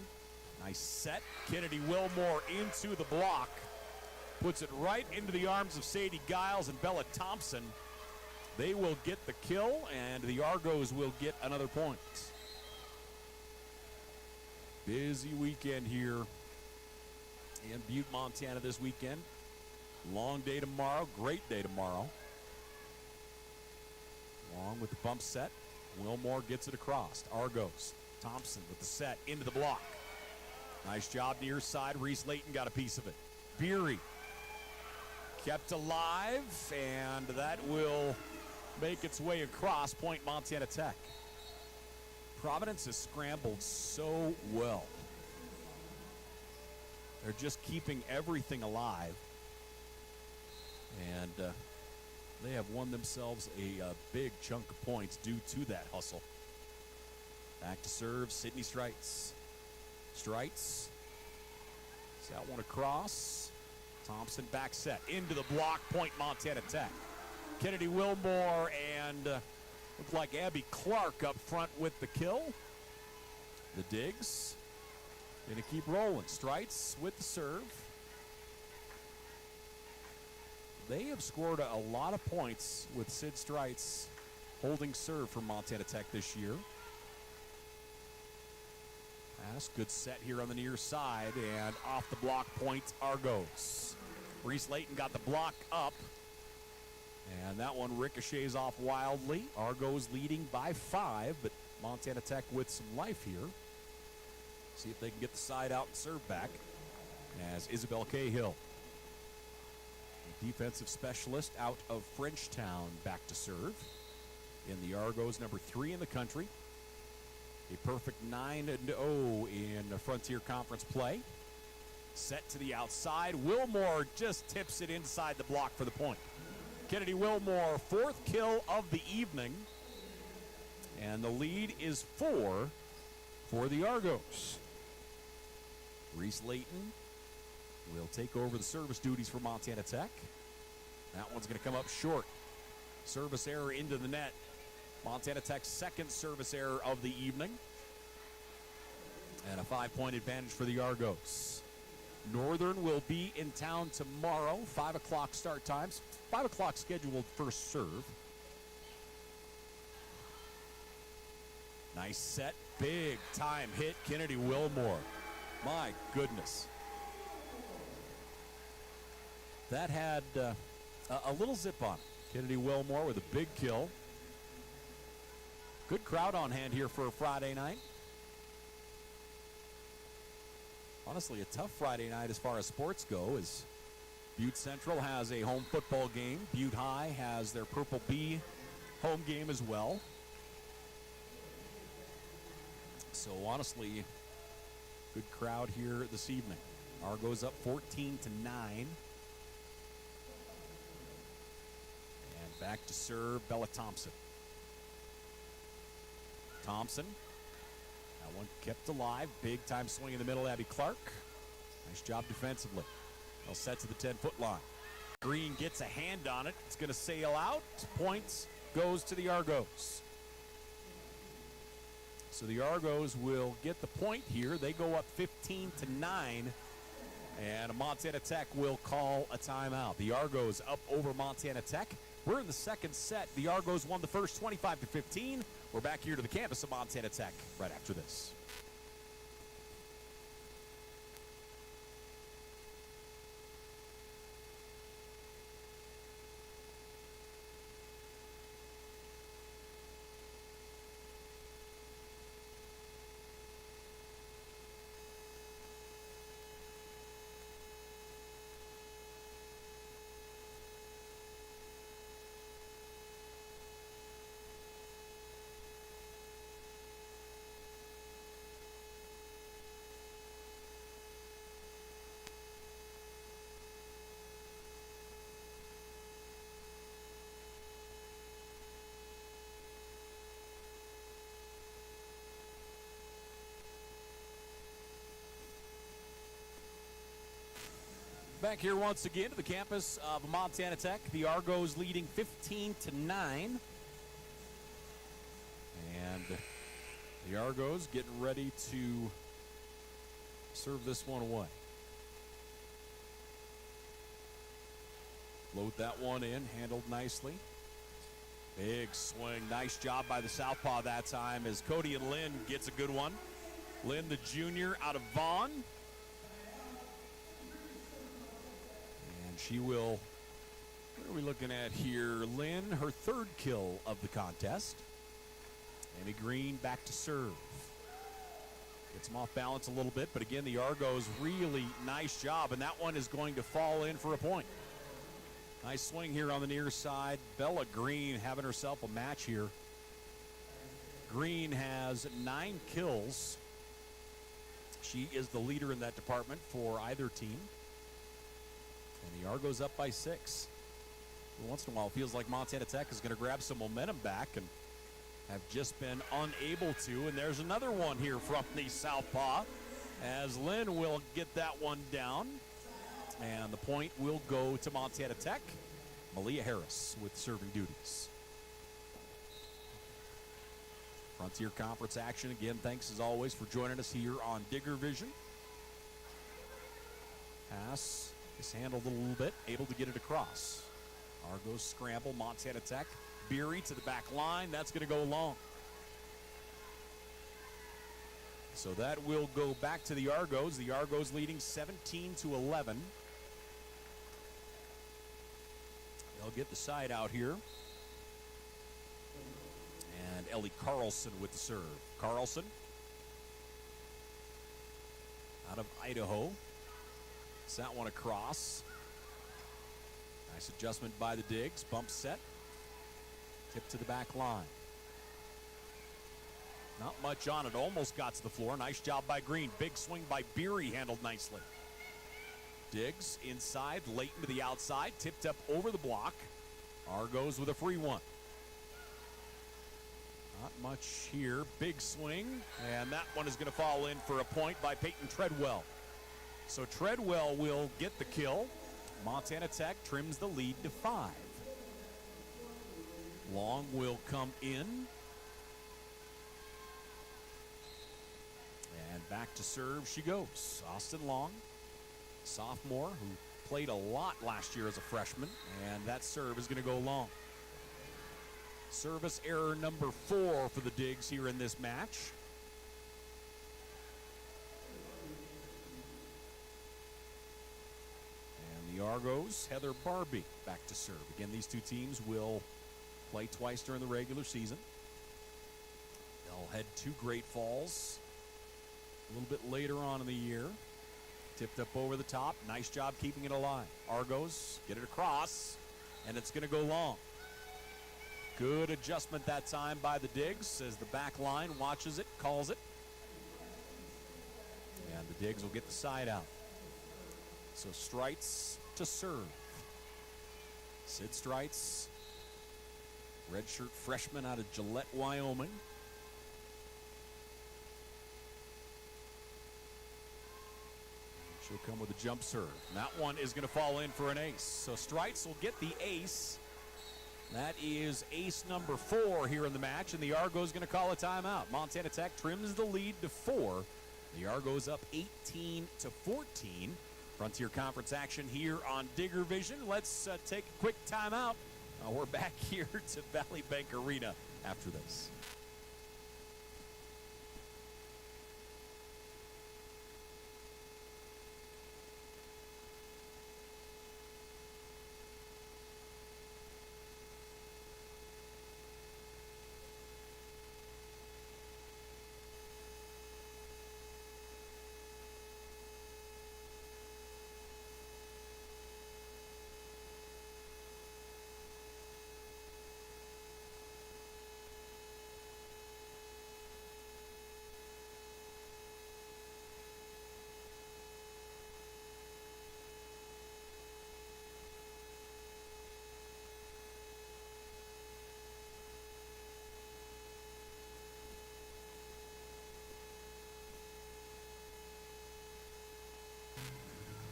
Nice set. Kennedy Wilmore into the block. Puts it right into the arms of Sadie Giles and Bella Thompson. They will get the kill, and the Argos will get another point. Busy weekend here in Butte, Montana this weekend. Long day tomorrow. Great day tomorrow. Long with the bump set. Wilmore gets it across. Argos. Thompson with the set into the block. Nice job near side. Reese Layton got a piece of it. Beery kept alive, and that will make its way across. Point Montana Tech. Providence has scrambled so well. They're just keeping everything alive. And they have won themselves a big chunk of points due to that hustle. Back to serve, Sydney Streitz. Streitz. That one across. Thompson back set. Into the block, point Montana Tech. Kennedy Wilmore and looked like Abby Clark up front with the kill. The digs. Going to keep rolling. Streitz with the serve. They have scored a lot of points with Sid Streitz holding serve for Montana Tech this year. Pass, good set here on the near side, and off the block, point Argos. Reese Layton got the block up, and that one ricochets off wildly. Argos leading by 5, but Montana Tech with some life here. See if they can get the side out and serve back as Isabel Cahill, a defensive specialist out of Frenchtown, back to serve. In the Argos, number 3 in the country. A perfect 9-0 in Frontier Conference play. Set to the outside. Wilmore just tips it inside the block for the point. Kennedy Wilmore, 4th kill of the evening. And the lead is 4 for the Argos. Reese Layton will take over the service duties for Montana Tech. That one's going to come up short. Service error into the net. Montana Tech's 2nd service error of the evening. And a 5-point advantage for the Argos. Northern will be in town tomorrow. 5 o'clock start times. 5 o'clock scheduled first serve. Nice set. Big time hit. Kennedy Wilmore. My goodness. That had a little zip on it. Kennedy Wilmore with a big kill. Good crowd on hand here for a Friday night. Honestly, a tough Friday night as far as sports go, as Butte Central has a home football game. Butte High has their Purple Bee home game as well. So honestly, good crowd here this evening. Argos up 14-9. And back to serve Bella Thompson. Thompson, that one kept alive. Big time swing in the middle, Abby Clark. Nice job defensively. They'll set to the 10-foot line. Green gets a hand on it. It's going to sail out. Points goes to the Argos. So the Argos will get the point here. They go up 15-9. And Montana Tech will call a timeout. The Argos up over Montana Tech. We're in the second set. The Argos won the first 25-15. We're back here to the campus of Montana Tech right after this. Back here once again to the campus of Montana Tech. The Argos leading 15-9. And the Argos getting ready to serve this one away. Load that one in, handled nicely. Big swing, nice job by the southpaw that time as Cody and Lynn gets a good one. Lynn, the junior out of Vaughan. And she will, what are we looking at here? Lynn, her third kill of the contest. Amy Green back to serve. Gets them off balance a little bit, but again, the Argos really nice job, and that one is going to fall in for a point. Nice swing here on the near side. Bella Green having herself a match here. Green has 9 kills. She is the leader in that department for either team. And the Argos up by 6. Once in a while, it feels like Montana Tech is going to grab some momentum back and have just been unable to. And there's another one here from the southpaw as Lynn will get that one down. And the point will go to Montana Tech. Malia Harris with serving duties. Frontier Conference action again. Thanks as always for joining us here on Digger Vision. Pass is handled a little bit, able to get it across. Argos scramble, Montana Tech. Beery to the back line. That's going to go long. So that will go back to the Argos. The Argos leading 17-11. They'll get the side out here. And Ellie Carlson with the serve. Carlson out of Idaho. It's that one across. Nice adjustment by the Digs. Bump set. Tip to the back line. Not much on it. Almost got to the floor. Nice job by Green. Big swing by Beery, handled nicely. Diggs inside, Leighton to the outside. Tipped up over the block. Argos with a free one. Not much here. Big swing. And that one is going to fall in for a point by Peyton Treadwell. So Treadwell will get the kill. Montana Tech trims the lead to 5. Long will come in. And back to serve she goes. Austin Long, sophomore, who played a lot last year as a freshman. And that serve is going to go long. Service error number 4 for the Digs here in this match. And the Argos, Heather Barbie back to serve. Again, these two teams will play twice during the regular season. They'll head to Great Falls a little bit later on in the year. Tipped up over the top. Nice job keeping it alive. Argos get it across, and it's going to go long. Good adjustment that time by the Digs as the back line watches it, calls it. And the Digs will get the side out. So Streitz to serve. Sid Streitz, redshirt freshman out of Gillette, Wyoming. She'll come with a jump serve. And that one is going to fall in for an ace. So Streitz will get the ace. That is ace number 4 here in the match, and the Argos going to call a timeout. Montana Tech trims the lead to 4. The Argos up 18-14. Frontier Conference action here on Digger Vision. Let's take a quick timeout. We're back here to Valley Bank Arena after this.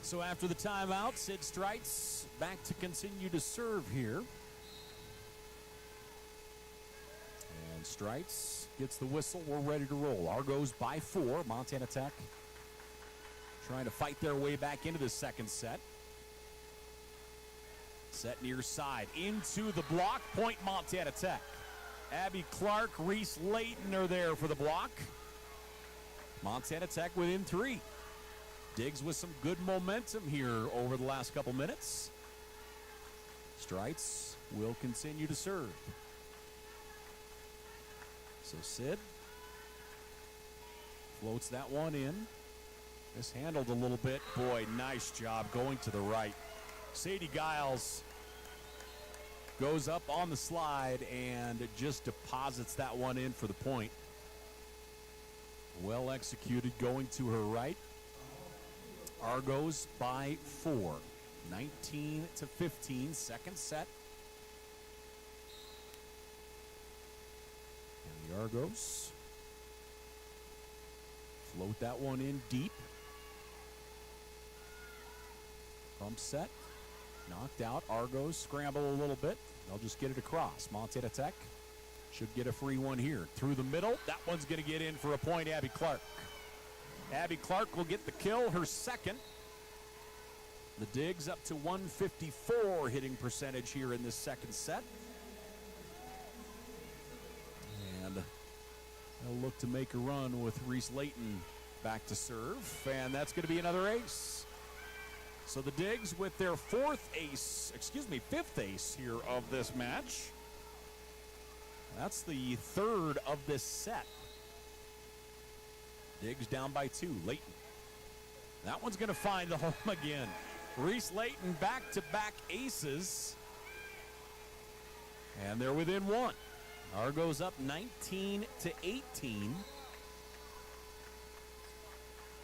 So after the timeout, Sid Streitz back to continue to serve here. And Streitz gets the whistle. We're ready to roll. Argos by 4. Montana Tech trying to fight their way back into the second set. Set near side. Into the block. Point Montana Tech. Abby Clark, Reese Layton are there for the block. Montana Tech within 3. Diggs with some good momentum here over the last couple minutes. Streitz will continue to serve. So Sid floats that one in. Mishandled a little bit. Boy, nice job going to the right. Sadie Giles goes up on the slide and just deposits that one in for the point. Well executed going to her right. Argos by 4, 19-15, second set. And the Argos float that one in deep. Pump set, knocked out. Argos scramble a little bit. They'll just get it across. Montana Tech should get a free one here. Through the middle, that one's going to get in for a point, Abby Clark. Abby Clark will get the kill, her second. The Digs up to 154 hitting percentage here in this second set. And they'll look to make a run with Reese Layton back to serve. And that's going to be another ace. So the Digs with their fifth ace here of this match. That's the third of this set. Diggs down by 2. Layton. That one's going to find the home again. Reese Layton back-to-back aces. And they're within 1. Argos up 19-18.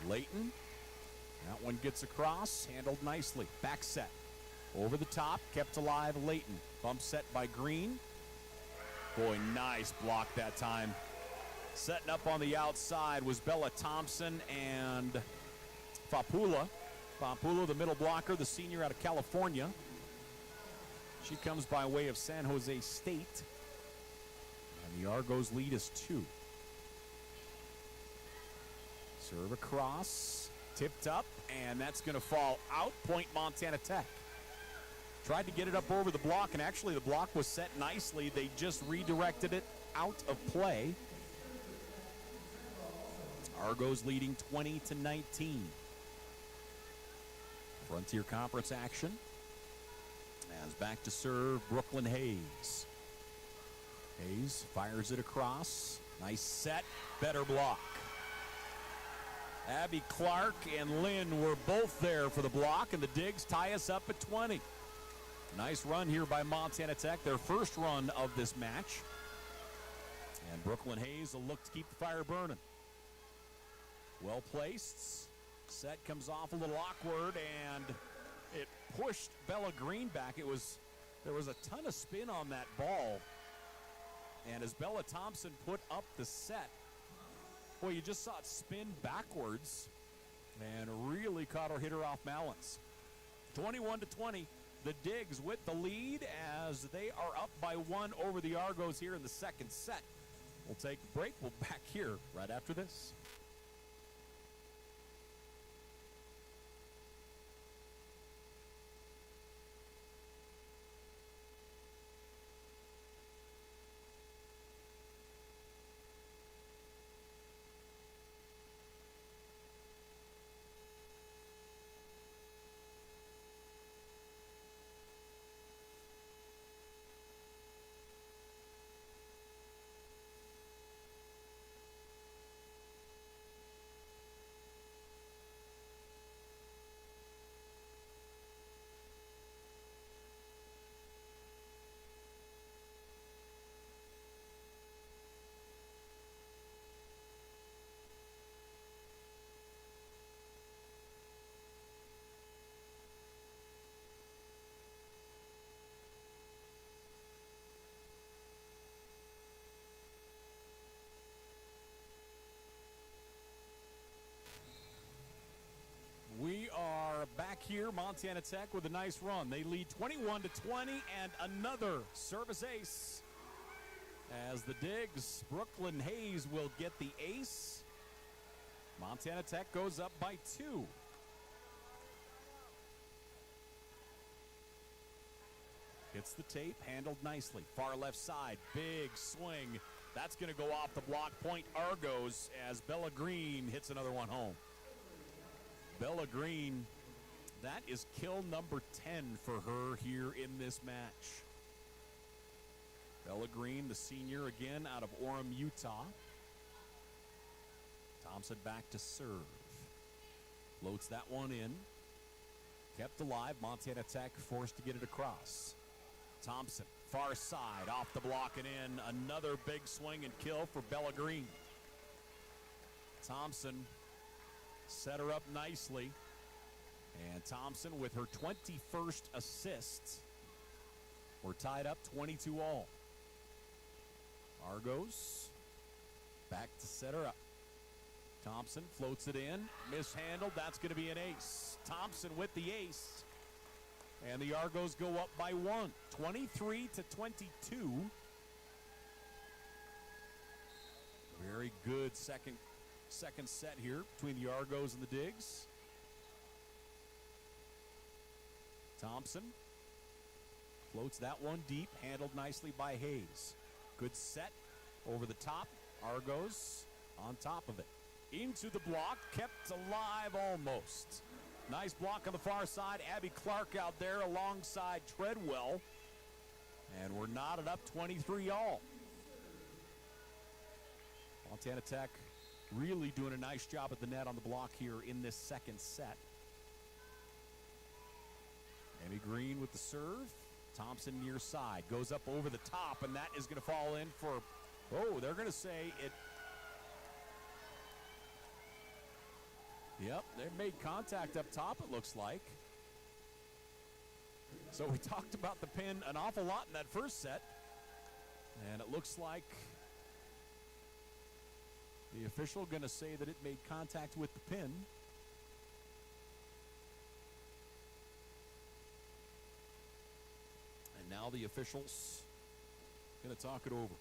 Layton. That one gets across. Handled nicely. Back set. Over the top. Kept alive Layton. Bump set by Green. Boy, nice block that time. Setting up on the outside was Bella Thompson and Fapula. Fapula, the middle blocker, the senior out of California. She comes by way of San Jose State. And the Argos lead is 2. Serve across, tipped up, and that's going to fall out. Point Montana Tech. Tried to get it up over the block, and actually the block was set nicely. They just redirected it out of play. Argos leading 20-19. Frontier Conference action. As back to serve Brooklyn Hayes. Hayes fires it across. Nice set, better block. Abby Clark and Lynn were both there for the block, and the Digs tie us up at 20. Nice run here by Montana Tech, their first run of this match. And Brooklyn Hayes will look to keep the fire burning. Well placed. Set comes off a little awkward, and it pushed Bella Green back. There was a ton of spin on that ball. And as Bella Thompson put up the set, boy, you just saw it spin backwards and really caught her hitter off balance. 21-20, the Digs with the lead as they are up by 1 over the Argos here in the second set. We'll take a break. We'll be back here right after this. We are back here, Montana Tech with a nice run. They lead 21-20 and another service ace. As the Digs, Brooklyn Hayes will get the ace. Montana Tech goes up by 2. Hits the tape, handled nicely. Far left side, big swing. That's going to go off the block. Point Argos as Bella Green hits another one home. Bella Green, that is kill number 10 for her here in this match. Bella Green, the senior, again out of Orem, Utah. Thompson back to serve. Floats that one in. Kept alive. Montana Tech forced to get it across. Thompson, far side, off the block and in. Another big swing and kill for Bella Green. Thompson set her up nicely. And Thompson with her 21st assist. We're tied up 22 all. Argos back to set her up. Thompson floats it in. Mishandled. That's going to be an ace. Thompson with the ace. And the Argos go up by 1. 23-22. Very good second set here between the Argos and the Digs. Thompson floats that one deep, handled nicely by Hayes. Good set over the top. Argos on top of it. Into the block, kept alive almost. Nice block on the far side. Abby Clark out there alongside Treadwell. And we're knotted up 23 all. Montana Tech really doing a nice job at the net on the block here in this second set. Amy Green with the serve. Thompson near side. Goes up over the top, and that is going to fall in for, oh, they're going to say it. Yep, they made contact up top, it looks like. So we talked about the pin an awful lot in that first set. And it looks like the official going to say that it made contact with the pin. And now the officials going to talk it over.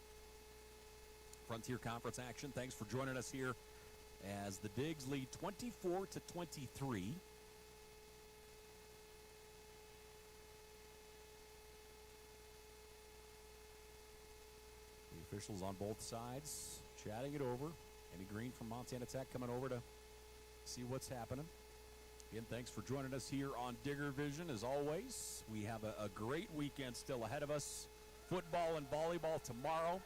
Frontier Conference action. Thanks for joining us here as the Digs lead 24-23. The officials on both sides chatting it over. Amy Green from Montana Tech coming over to see what's happening. Again, thanks for joining us here on Digger Vision. As always, we have a great weekend still ahead of us. Football and volleyball tomorrow.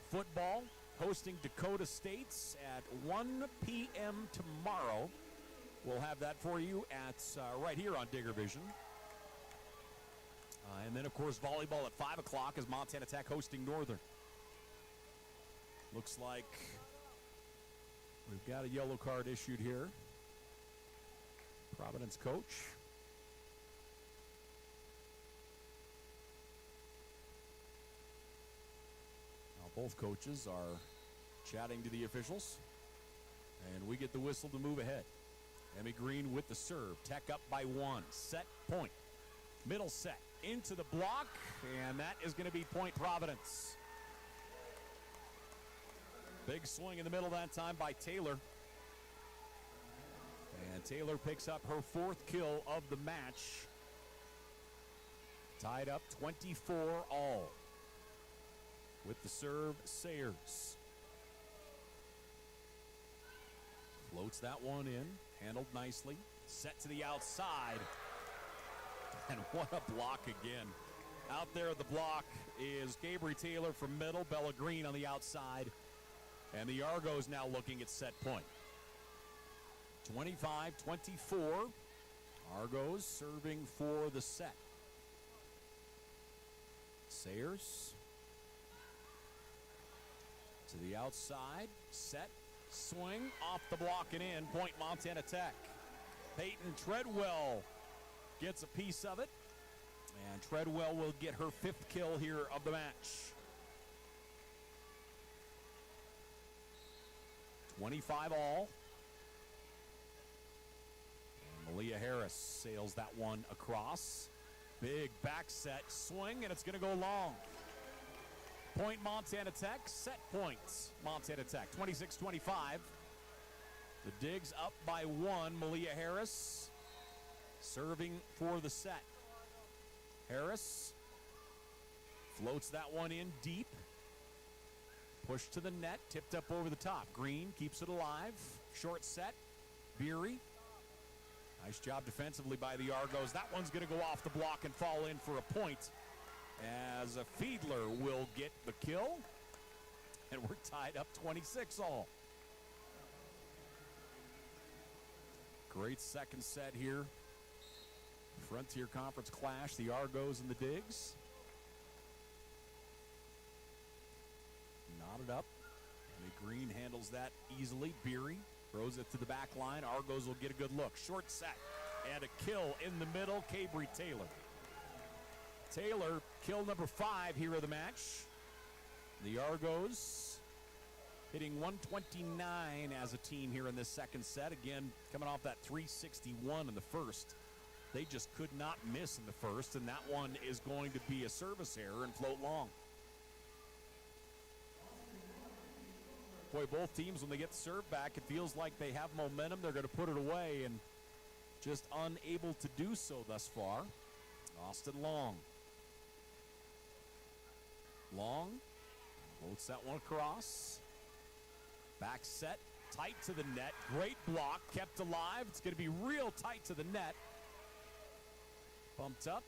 Football hosting Dakota State at 1 p.m. tomorrow. We'll have that for you at right here on Digger Vision. And then, of course, volleyball at 5 o'clock as Montana Tech hosting Northern. Looks like we've got a yellow card issued here. Providence coach. Now both coaches are chatting to the officials. And we get the whistle to move ahead. Emmy Green with the serve. Tech up by 1. Set point. Middle set into the block. And that is going to be point Providence. Big swing in the middle that time by Taylor. And Taylor picks up her 4th kill of the match. Tied up 24 all. With the serve, Sayers. Floats that one in. Handled nicely. Set to the outside. And what a block again. Out there at the block is Gabriel Taylor from middle. Bella Green on the outside. And the Argos now looking at set point. 25-24. Argos serving for the set. Sayers to the outside. Set. Swing. Off the block and in. Point Montana Tech. Peyton Treadwell gets a piece of it. And Treadwell will get her 5th kill here of the match. 25 all. And Malia Harris sails that one across. Big back set swing, and it's going to go long. Point Montana Tech. Set points Montana Tech. 26-25. The Digs up by 1. Malia Harris serving for the set. Harris floats that one in deep. Push to the net, tipped up over the top. Green keeps it alive. Short set. Beery. Nice job defensively by the Argos. That one's going to go off the block and fall in for a point as a Fiedler will get the kill. And we're tied up 26 all. Great second set here. Frontier Conference clash, the Argos and the Digs. Knotted up. Emmy Green handles that easily. Beery throws it to the back line. Argos will get a good look. Short set and a kill in the middle. Gabriel Taylor. Taylor, kill number 5 here of the match. The Argos hitting 129 as a team here in this second set. Again, coming off that 361 in the first. They just could not miss in the first, and that one is going to be a service error and float long. Boy, both teams, when they get the serve back, it feels like they have momentum. They're going to put it away and just unable to do so thus far. Austin Long. Long floats that one across. Back set, tight to the net. Great block, kept alive. It's going to be real tight to the net. Bumped up,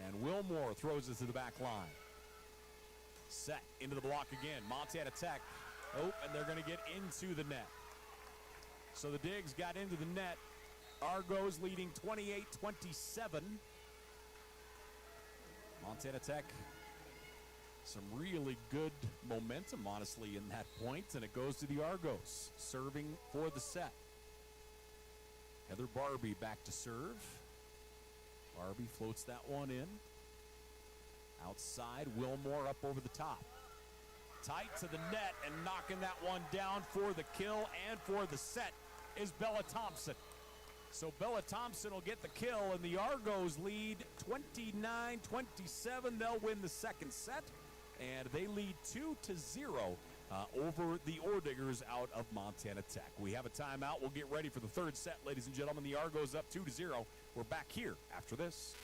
and Wilmore throws it to the back line. Set into the block again. Montana Tech. Oh, and they're going to get into the net. So the Digs got into the net. Argos leading 28-27. Montana Tech, some really good momentum, honestly, in that point, and it goes to the Argos, serving for the set. Heather Barbie back to serve. Barbie floats that one in. Outside, Wilmore up over the top. Tight to the net and knocking that one down for the kill and for the set is Bella Thompson. So Bella Thompson will get the kill, and the Argos lead 29-27. They'll win the second set, and they lead 2-0 over the Orediggers out of Montana Tech. We have a timeout. We'll get ready for the third set, ladies and gentlemen. The Argos up 2-0. We're back here after this.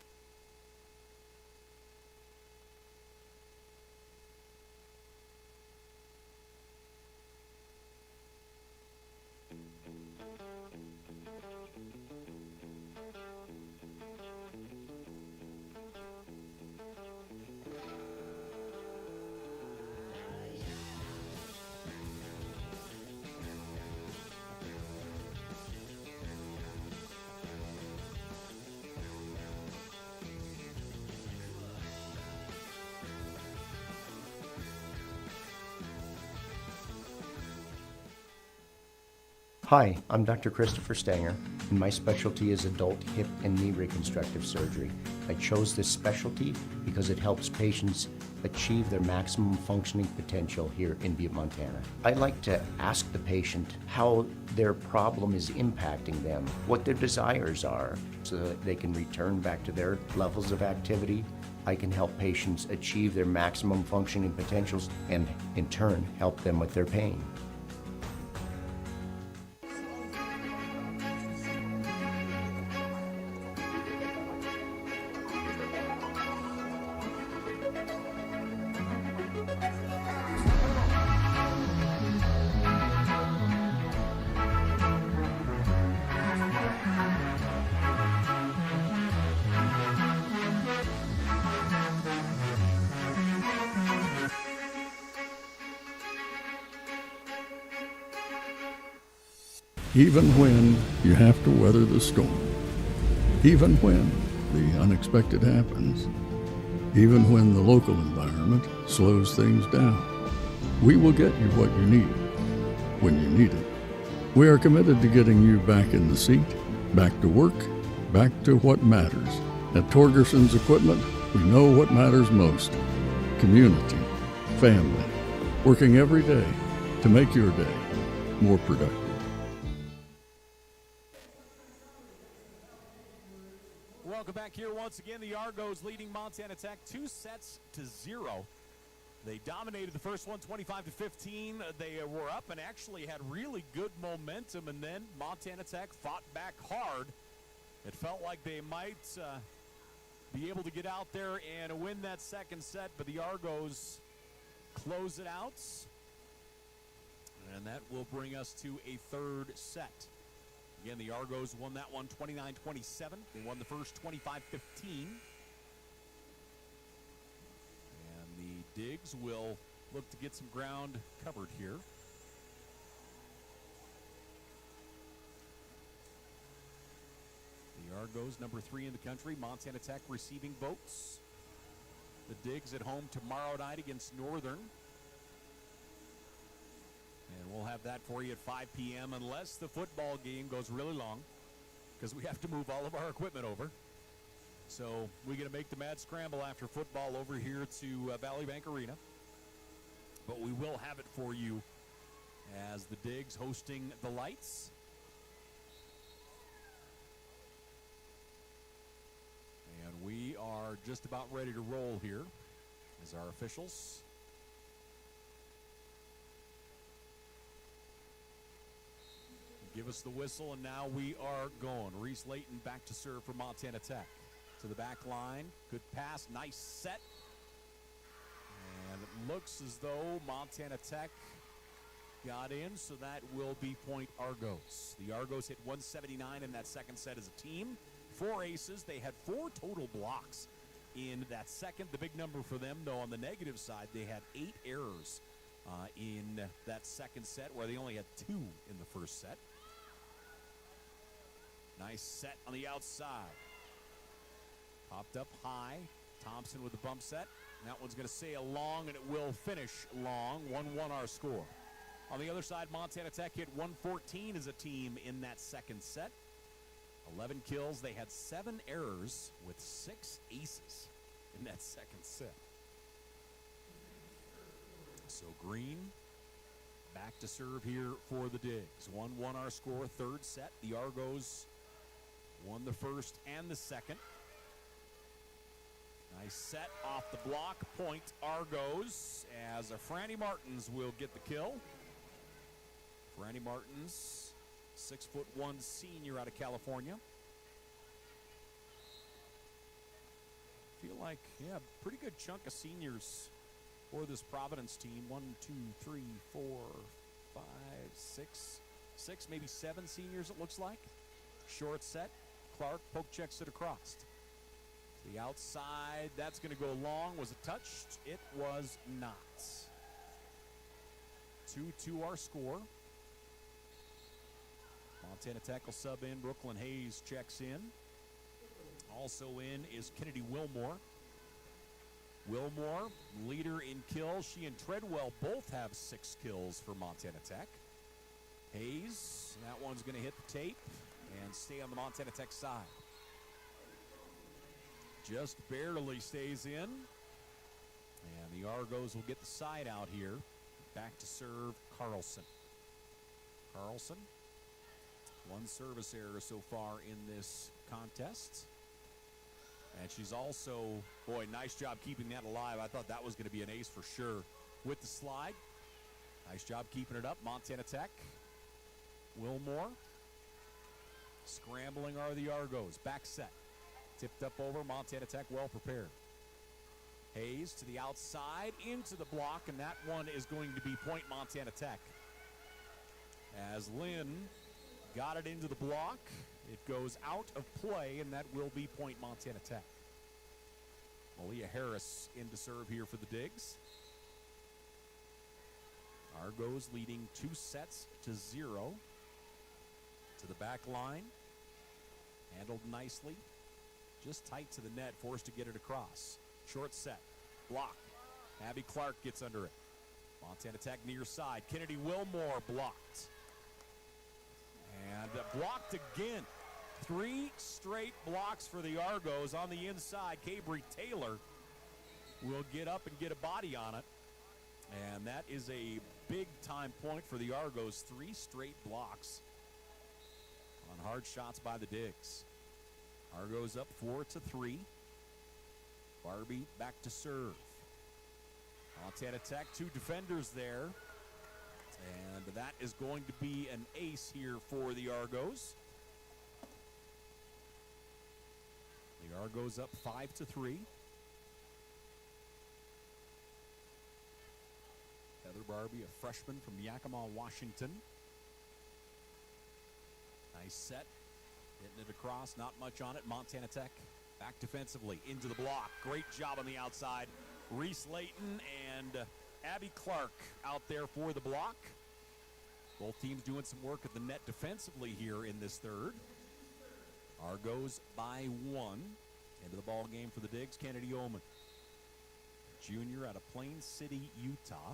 Hi, I'm Dr. Christopher Stanger, and my specialty is adult hip and knee reconstructive surgery. I chose this specialty because it helps patients achieve their maximum functioning potential here in Butte, Montana. I like to ask the patient how their problem is impacting them, what their desires are, so that they can return back to their levels of activity. I can help patients achieve their maximum functioning potentials and, in turn, help them with their pain. Even when you have to weather the storm, even when the unexpected happens, even when the local environment slows things down, we will get you what you need when you need it. We are committed to getting you back in the seat, back to work, back to what matters. At Torgerson's Equipment, we know what matters most: community, family, working every day to make your day more productive. Welcome back here once again. The Argos leading Montana Tech 2-0. They dominated the first one 25-15. They were up and actually had really good momentum, and then Montana Tech fought back hard. It felt like they might be able to get out there and win that second set, but the Argos close it out, and that will bring us to a third set. Again, the Argos won that one 29-27. They won the first 25-15. And the Digs will look to get some ground covered here. The Argos, number 3 in the country. Montana Tech receiving votes. The Digs at home tomorrow night against Northern. And we'll have that for you at 5 p.m. unless the football game goes really long, because we have to move all of our equipment over. So we're going to make the mad scramble after football over here to Valley Bank Arena. But we will have it for you as the Digs hosting the Lights. And we are just about ready to roll here as our officials give us the whistle, and now we are going. Reese Layton back to serve for Montana Tech. To the back line. Good pass. Nice set. And it looks as though Montana Tech got in, so that will be point Argos. The Argos hit 179 in that second set as a team. 4 aces. They had 4 total blocks in that second. The big number for them, though, on the negative side, they had 8 errors in that second set, where they only had 2 in the first set. Nice set on the outside. Popped up high. Thompson with the bump set. And that one's going to sail long, and it will finish long. 1-1 our score. On the other side, Montana Tech hit 114 as a team in that second set. 11 kills. They had 7 errors with 6 aces in that second set. So Green back to serve here for the Digs. 1-1 our score. Third set. The Argos won the first and the second. Nice set off the block. Point Argos as Franny Martins will get the kill. Franny Martins, 6'1" senior out of California. Feel like, yeah, pretty good chunk of seniors for this Providence team. 1, 2, 3, 4, 5, 6, maybe 7 seniors it looks like. Short set. Clark poke checks it across. The outside, that's going to go long. Was it touched? It was not. 2-2 our score. Montana Tech will sub in. Brooklyn Hayes checks in. Also in is Kennedy Wilmore. Wilmore, leader in kills. She and Treadwell both have 6 kills for Montana Tech. Hayes, that one's going to hit the tape and stay on the Montana Tech side. Just barely stays in. And the Argos will get the side out here. Back to serve Carlson. Carlson, one service error so far in this contest. And she's also, boy, nice job keeping that alive. I thought that was going to be an ace for sure with the slide. Nice job keeping it up. Montana Tech. Wilmore. Scrambling are the Argos. Back set. Tipped up over. Montana Tech well prepared. Hayes to the outside, into the block, and that one is going to be point Montana Tech. As Lynn got it into the block, it goes out of play, and that will be point Montana Tech. Malia Harris in to serve here for the Digs. Argos leading 2-0 to the back line. Handled nicely. Just tight to the net, forced to get it across. Short set. Block. Abby Clark gets under it. Montana Tech near side. Kennedy Wilmore blocked. And blocked again. 3 straight blocks for the Argos on the inside. Cabry Taylor will get up and get a body on it. And that is a big-time point for the Argos. 3 straight blocks on hard shots by the Digs. Argos up 4-3. Barbie back to serve. Montana Tech, 2 defenders there. And that is going to be an ace here for the Argos. The Argos up 5-3. Heather Barbie, a freshman from Yakima, Washington. Nice set. Hitting it across, not much on it. Montana Tech back defensively into the block. Great job on the outside. Reese Layton and Abby Clark out there for the block. Both teams doing some work at the net defensively here in this third. Argos by 1. Into the ball game for the Digs, Kennedy Ullman, junior out of Plain City, Utah.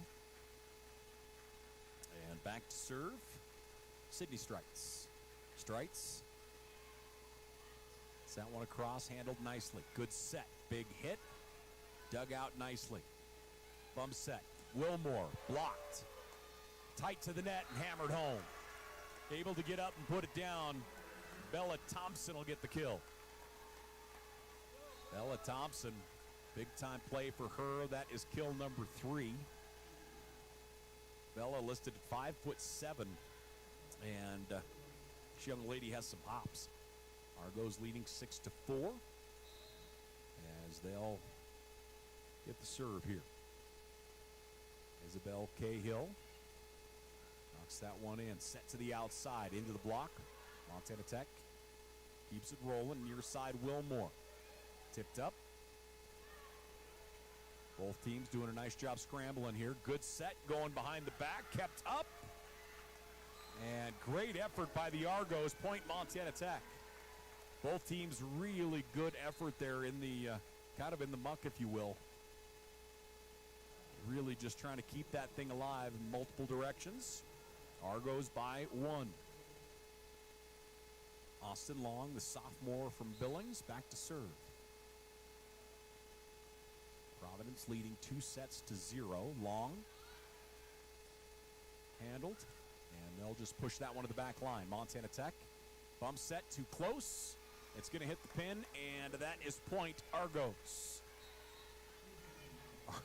And back to serve, Sydney Strites. Strites. That one across, handled nicely. Good set, big hit. Dug out nicely. Bump set. Wilmore blocked. Tight to the net and hammered home. Able to get up and put it down. Bella Thompson will get the kill. Bella Thompson, big time play for her. That is kill number 3. Bella listed at 5'7", and this young lady has some hops. Argos leading 6-4 as they'll get the serve here. Isabel Cahill knocks that one in. Set to the outside, into the block. Montana Tech keeps it rolling. Near side, Wilmore. Tipped up. Both teams doing a nice job scrambling here. Good set going behind the back. Kept up. And great effort by the Argos. Point Montana Tech. Both teams really good effort there in the kind of in the muck, if you will. Really just trying to keep that thing alive in multiple directions. Argos by 1. Austin Long, the sophomore from Billings, back to serve. Providence leading 2-0. Long handled, and they'll just push that one to the back line. Montana Tech, bump set too close. It's going to hit the pin, and that is point Argos.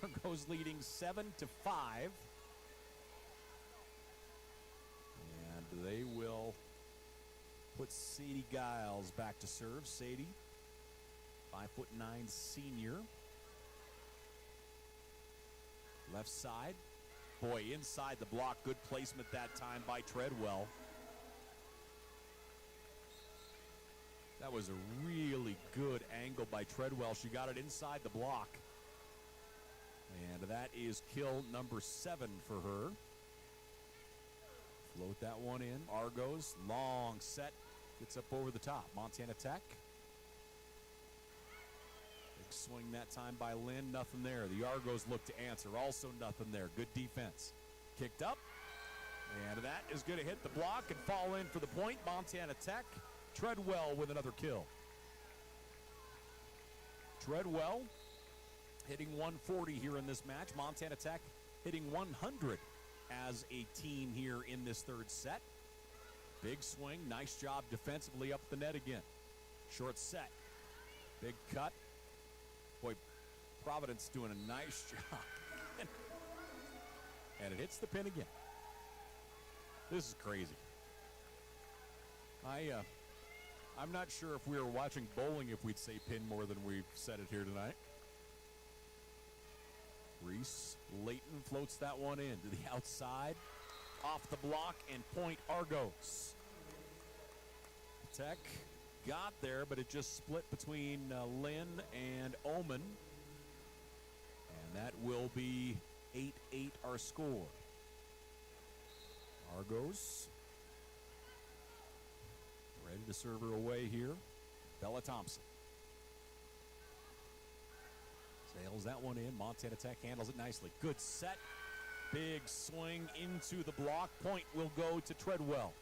Argos leading 7-5. And they will put Sadie Giles back to serve. Sadie, 5'9" senior. Left side. Boy, inside the block. Good placement that time by Treadwell. That was a really good angle by Treadwell. She got it inside the block. And that is kill number 7 for her. Float that one in. Argos, long set. Gets up over the top. Montana Tech. Big swing that time by Lynn. Nothing there. The Argos look to answer. Also nothing there. Good defense. Kicked up. And that is going to hit the block and fall in for the point. Montana Tech. Treadwell with another kill. Treadwell hitting 140 here in this match. Montana Tech hitting 100 as a team here in this third set. Big swing. Nice job defensively up the net again. Short set. Big cut. Boy, Providence doing a nice job. And it hits the pin again. This is crazy. I'm not sure if we were watching bowling if we'd say pin more than we've said it here tonight. Reese Layton floats that one in to the outside. Off the block and point Argos. Tech got there, but it just split between Lynn and Omen. And that will be 8-8 our score. Argos ready to serve her away here. Bella Thompson sails that one in. Montana Tech handles it nicely. Good set. Big swing into the block. Point will go to Treadwell.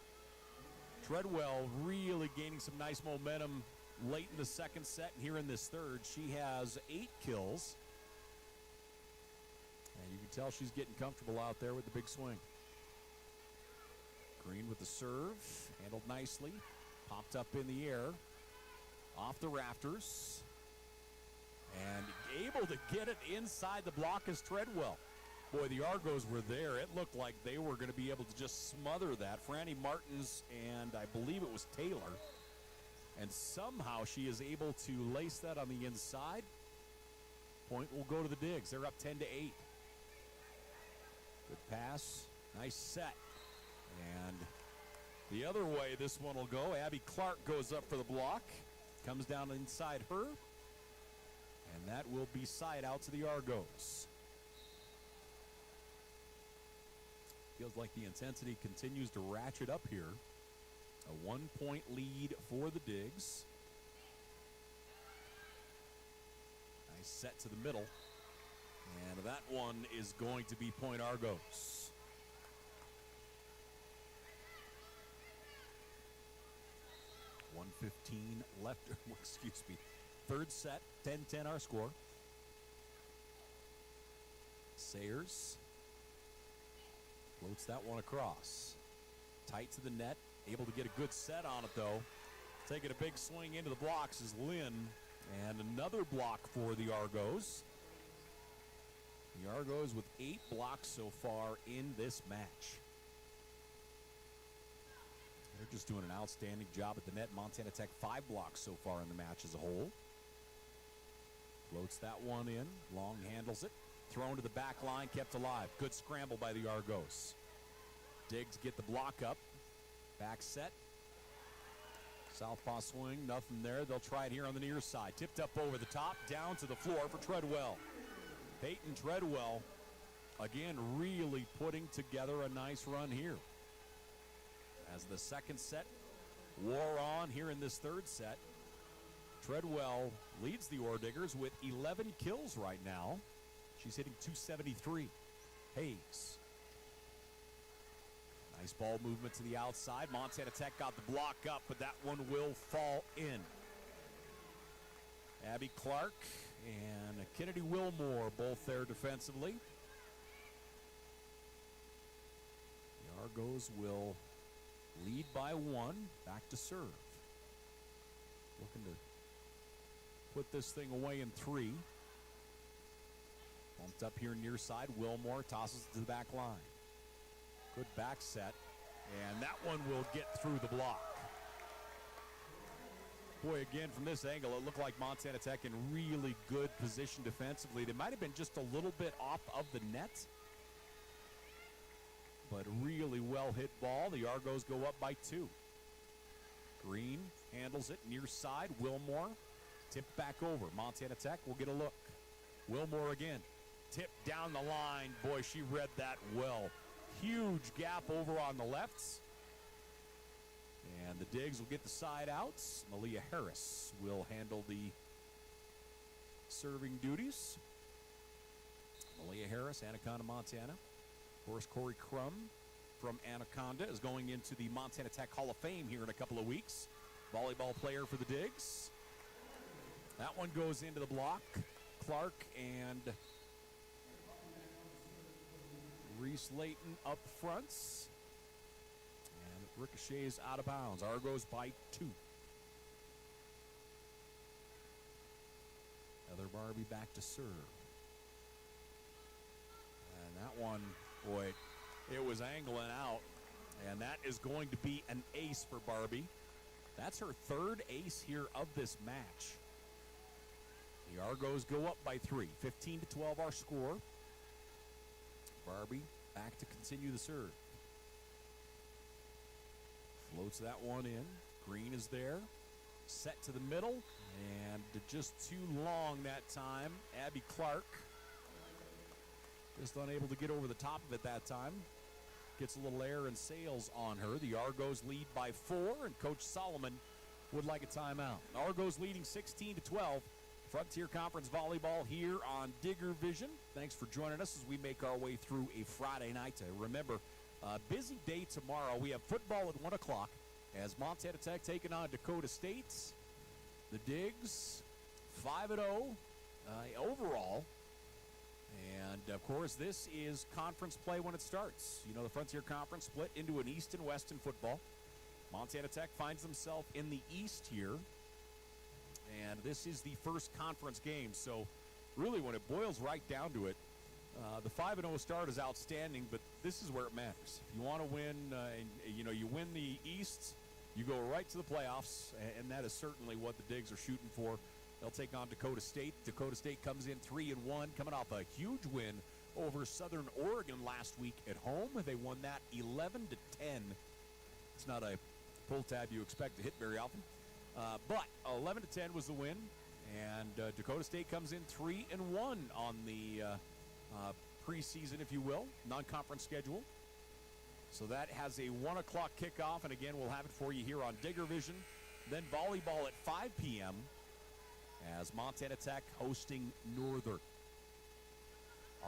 Treadwell really gaining some nice momentum late in the second set and here in this third. She has 8 kills. And you can tell she's getting comfortable out there with the big swing. Green with the serve. Handled nicely. Popped up in the air. Off the rafters. And able to get it inside the block as Treadwell. Boy, the Argos were there. It looked like they were going to be able to just smother that. Franny Martins and I believe it was Taylor. And somehow she is able to lace that on the inside. Point will go to the Digs. They're up 10-8. Good pass. Nice set. And the other way this one will go. Abby Clark goes up for the block. Comes down inside her. And that will be side out to the Argos. Feels like the intensity continues to ratchet up here. A 1-point lead for the Digs. Nice set to the middle. And that one is going to be point Argos. .115 left. Excuse me. Third set, 10-10 our score. Sayers floats that one across. Tight to the net. Able to get a good set on it, though. Taking a big swing into the blocks is Lynn. And another block for the Argos. The Argos with 8 blocks so far in this match. They're just doing an outstanding job at the net. Montana Tech 5 blocks so far in the match as a whole. Floats that one in. Long handles it. Thrown to the back line, kept alive. Good scramble by the Argos. Diggs get the block up. Back set. Southpaw swing, nothing there. They'll try it here on the near side. Tipped up over the top, down to the floor for Treadwell. Peyton Treadwell, again, really putting together a nice run here. As the second set wore on here in this third set, Treadwell leads the Orediggers with 11 kills right now. She's hitting .273. Hayes. Nice ball movement to the outside. Montana Tech got the block up, but that one will fall in. Abby Clark and Kennedy Wilmore both there defensively. The Argos will lead by 1. Back to serve. Looking to put this thing away in 3. Bumped up here near side. Wilmore tosses it to the back line. Good back set. And that one will get through the block. Boy, again, from this angle, it looked like Montana Tech in really good position defensively. They might have been just a little bit off of the net. But really well hit ball. The Argos go up by 2. Green handles it near side. Wilmore tipped back over. Montana Tech will get a look. Wilmore again. Tipped down the line. Boy, she read that well. Huge gap over on the lefts. And the Digs will get the side outs. Malia Harris will handle the serving duties. Malia Harris, Anaconda, Montana. Of course, Corey Crum from Anaconda is going into the Montana Tech Hall of Fame here in a couple of weeks. Volleyball player for the Digs. That one goes into the block. Clark and Reese Layton up fronts. And ricochets out of bounds. Argos by 2. Heather Barbie back to serve. And that one, boy, it was angling out. And that is going to be an ace for Barbie. That's her 3rd ace here of this match. The Argos go up by 3. 15-12 our score. Barbie back to continue the serve. Floats that one in. Green is there. Set to the middle. And just too long that time. Abby Clark just unable to get over the top of it that time. Gets a little air and sails on her. The Argos lead by 4, and Coach Solomon would like a timeout. Argos leading 16-12. Frontier Conference Volleyball here on Digger Vision. Thanks for joining us as we make our way through a Friday night. Remember, busy day tomorrow. We have football at 1 o'clock as Montana Tech taking on Dakota State. The Digs 5-0 overall. And, of course, this is conference play when it starts. You know, the Frontier Conference split into an East and West in football. Montana Tech finds themselves in the East here. And this is the first conference game. So, really, when it boils right down to it, the 5-0 start is outstanding, but this is where it matters. If you want to win, you win the East, you go right to the playoffs, and that is certainly what the Digs are shooting for. They'll take on Dakota State. Dakota State comes in 3-1, coming off a huge win over Southern Oregon last week at home. They won that 11-10. It's not a pull tab you expect to hit very often. But 11-10 was the win, and Dakota State comes in 3-1 on the preseason, if you will, non-conference schedule. So that has a 1 o'clock kickoff, and again, we'll have it for you here on Digger Vision. Then volleyball at 5 p.m. as Montana Tech hosting Northern.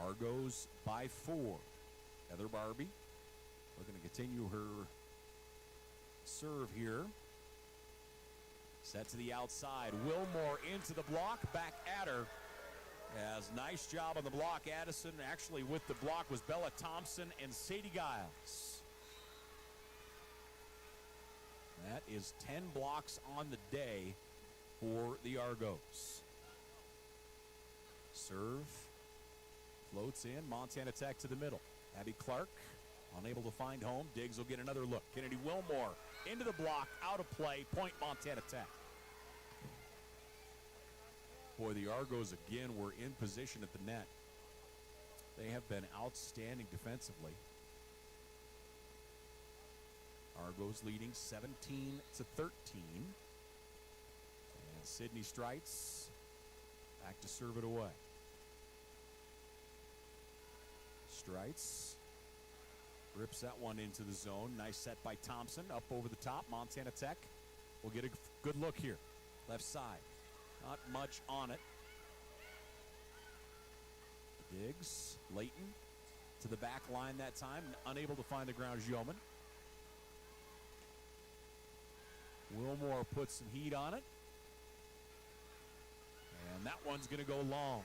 Argos by 4. Heather Barbie looking to continue her serve here. Set to the outside. Wilmore into the block. Back at her. As nice job on the block. Addison actually with the block was Bella Thompson and Sadie Giles. That is 10 blocks on the day for the Argos. Serve. Floats in. Montana Tech to the middle. Abby Clark unable to find home. Diggs will get another look. Kennedy Wilmore into the block. Out of play. Point Montana Tech. Boy, the Argos again were in position at the net. They have been outstanding defensively. Argos leading 17-13. And Sydney Streitz back to serve it away. Streitz rips that one into the zone. Nice set by Thompson. Up over the top. Montana Tech will get a good look here. Left side. Not much on it. Diggs. Layton to the back line that time. Unable to find the ground. Yeoman. Wilmore puts some heat on it. And that one's going to go long.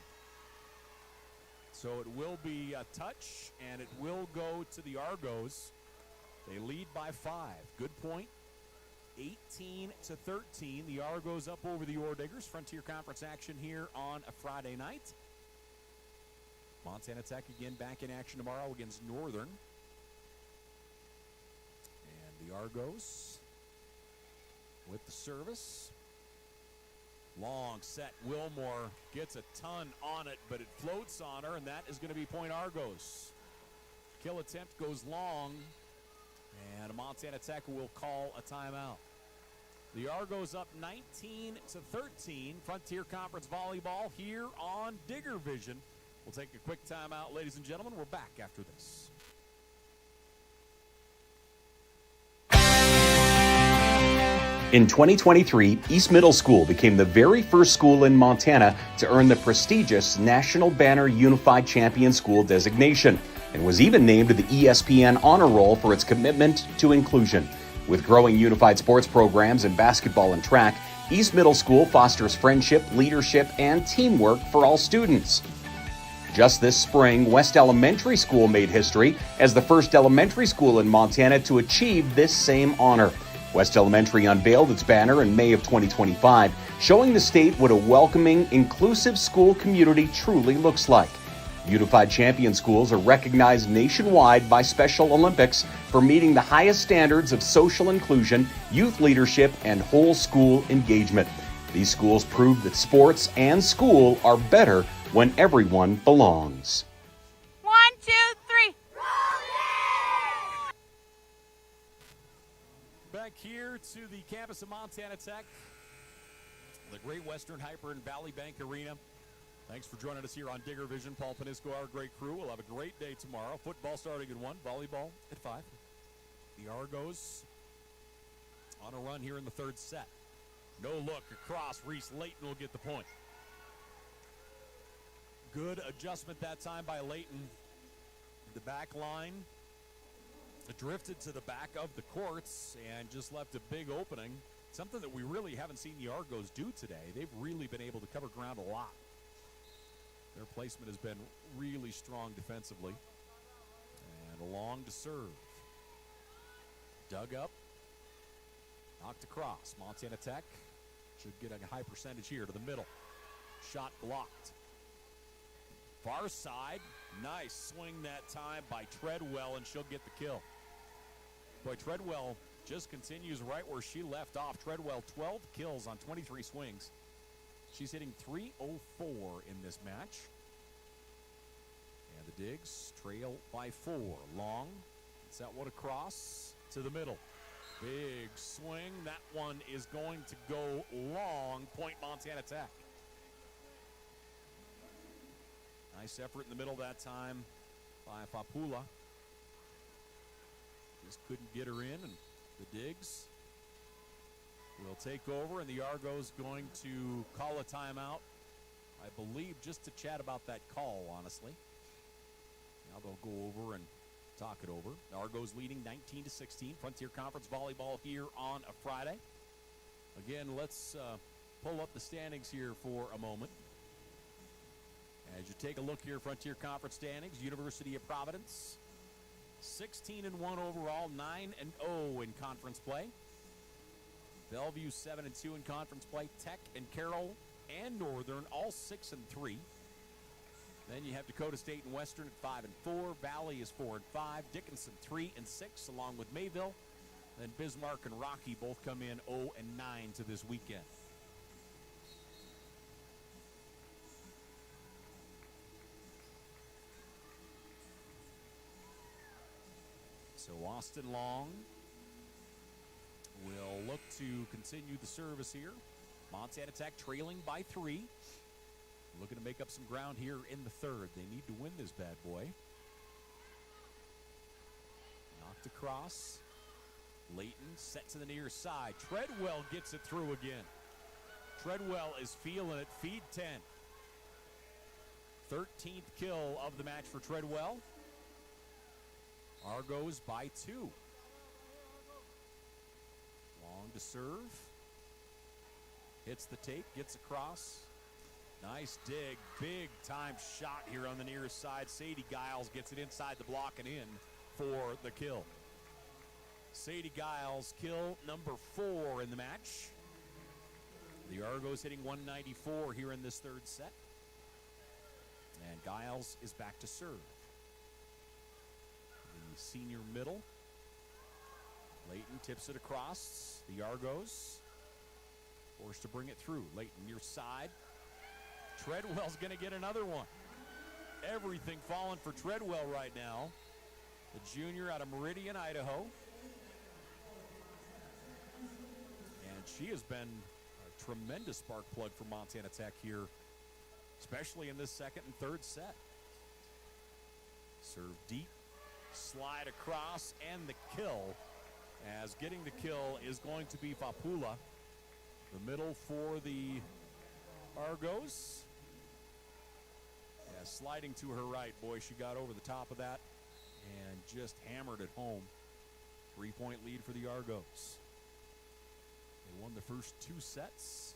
So it will be a touch, and it will go to the Argos. They lead by 5. Good point. 18-13. The Argos up over the Orediggers. Frontier Conference action here on a Friday night. Montana Tech again back in action tomorrow against Northern. And the Argos with the service. Long set. Wilmore gets a ton on it, but it floats on her, and that is going to be point Argos. Kill attempt goes long, and Montana Tech will call a timeout. The Argos up 19-13. Frontier Conference Volleyball here on Digger Vision. We'll take a quick timeout, ladies and gentlemen. We're back after this. In 2023, East Middle School became the very first school in Montana to earn the prestigious National Banner Unified Champion School designation. and was even named to the ESPN Honor Roll for its commitment to inclusion. With growing unified sports programs in basketball and track, East Middle School fosters friendship, leadership, and teamwork for all students. Just this spring, West Elementary School made history as the first elementary school in Montana to achieve this same honor. West Elementary unveiled its banner in May of 2025, showing the state what a welcoming, inclusive school community truly looks like. Unified Champion Schools are recognized nationwide by Special Olympics for meeting the highest standards of social inclusion, youth leadership, and whole school engagement. These schools prove that sports and school are better when everyone belongs. 1, 2, 3. Back here to the campus of Montana Tech, the Great Western Hyper and Valley Bank Arena. Thanks for joining us here on Digger Vision. Paul Panisco, our great crew. We'll have a great day tomorrow. Football starting at 1, volleyball at 5. The Argos on a run here in the third set. No look across. Reese Layton will get the point. Good adjustment that time by Layton. The back line drifted to the back of the courts and just left a big opening. Something that we really haven't seen the Argos do today. They've really been able to cover ground a lot. Their placement has been really strong defensively. And along to serve. Dug up. Knocked across. Montana Tech should get a high percentage here to the middle. Shot blocked. Far side. Nice swing that time by Treadwell, and she'll get the kill. Boy, Treadwell just continues right where she left off. Treadwell, 12 kills on 23 swings. She's hitting .304 in this match. And the Digs trail by 4. Long. It's that one across to the middle. Big swing. That one is going to go long. Point Montana Tech. Nice effort in the middle that time by Fapula. Just couldn't get her in, and the Digs will take over, and the Argos going to call a timeout, I believe, just to chat about that call, honestly. Now they'll go over and talk it over. The Argos leading 19-16. Frontier Conference volleyball here on a Friday. Again, let's pull up the standings here for a moment. As you take a look here, Frontier Conference standings, University of Providence, 16-1 overall, 9-0 in conference play. Bellevue 7-2 in conference play. Tech and Carroll and Northern all 6-3. Then you have Dakota State and Western at 5-4. Valley is 4-5. Dickinson 3-6, along with Mayville. Then Bismarck and Rocky both come in 0-9 to this weekend. So Austin Long will look to continue the service here. Montana Tech trailing by 3. Looking to make up some ground here in the third. They need to win this bad boy. Knocked across. Layton set to the near side. Treadwell gets it through again. Treadwell is feeling it. Feed 10. 13th kill of the match for Treadwell. Argos by 2. Long to serve. Hits the tape, gets across. Nice dig, big time shot here on the near side. Sadie Giles gets it inside the block and in for the kill. Sadie Giles, kill number 4 in the match. The Argos hitting 194 here in this third set. And Giles is back to serve. The senior middle. Layton tips it across. The Argos forced to bring it through. Layton near side. Treadwell's going to get another one. Everything falling for Treadwell right now. The junior out of Meridian, Idaho. And she has been a tremendous spark plug for Montana Tech here, especially in this second and third set. Serve deep, slide across, and the kill. As getting the kill is going to be Fapula. The middle for the Argos. Yeah, sliding to her right. Boy, she got over the top of that. just hammered it home. 3-point lead for the Argos. They won the first 2 sets.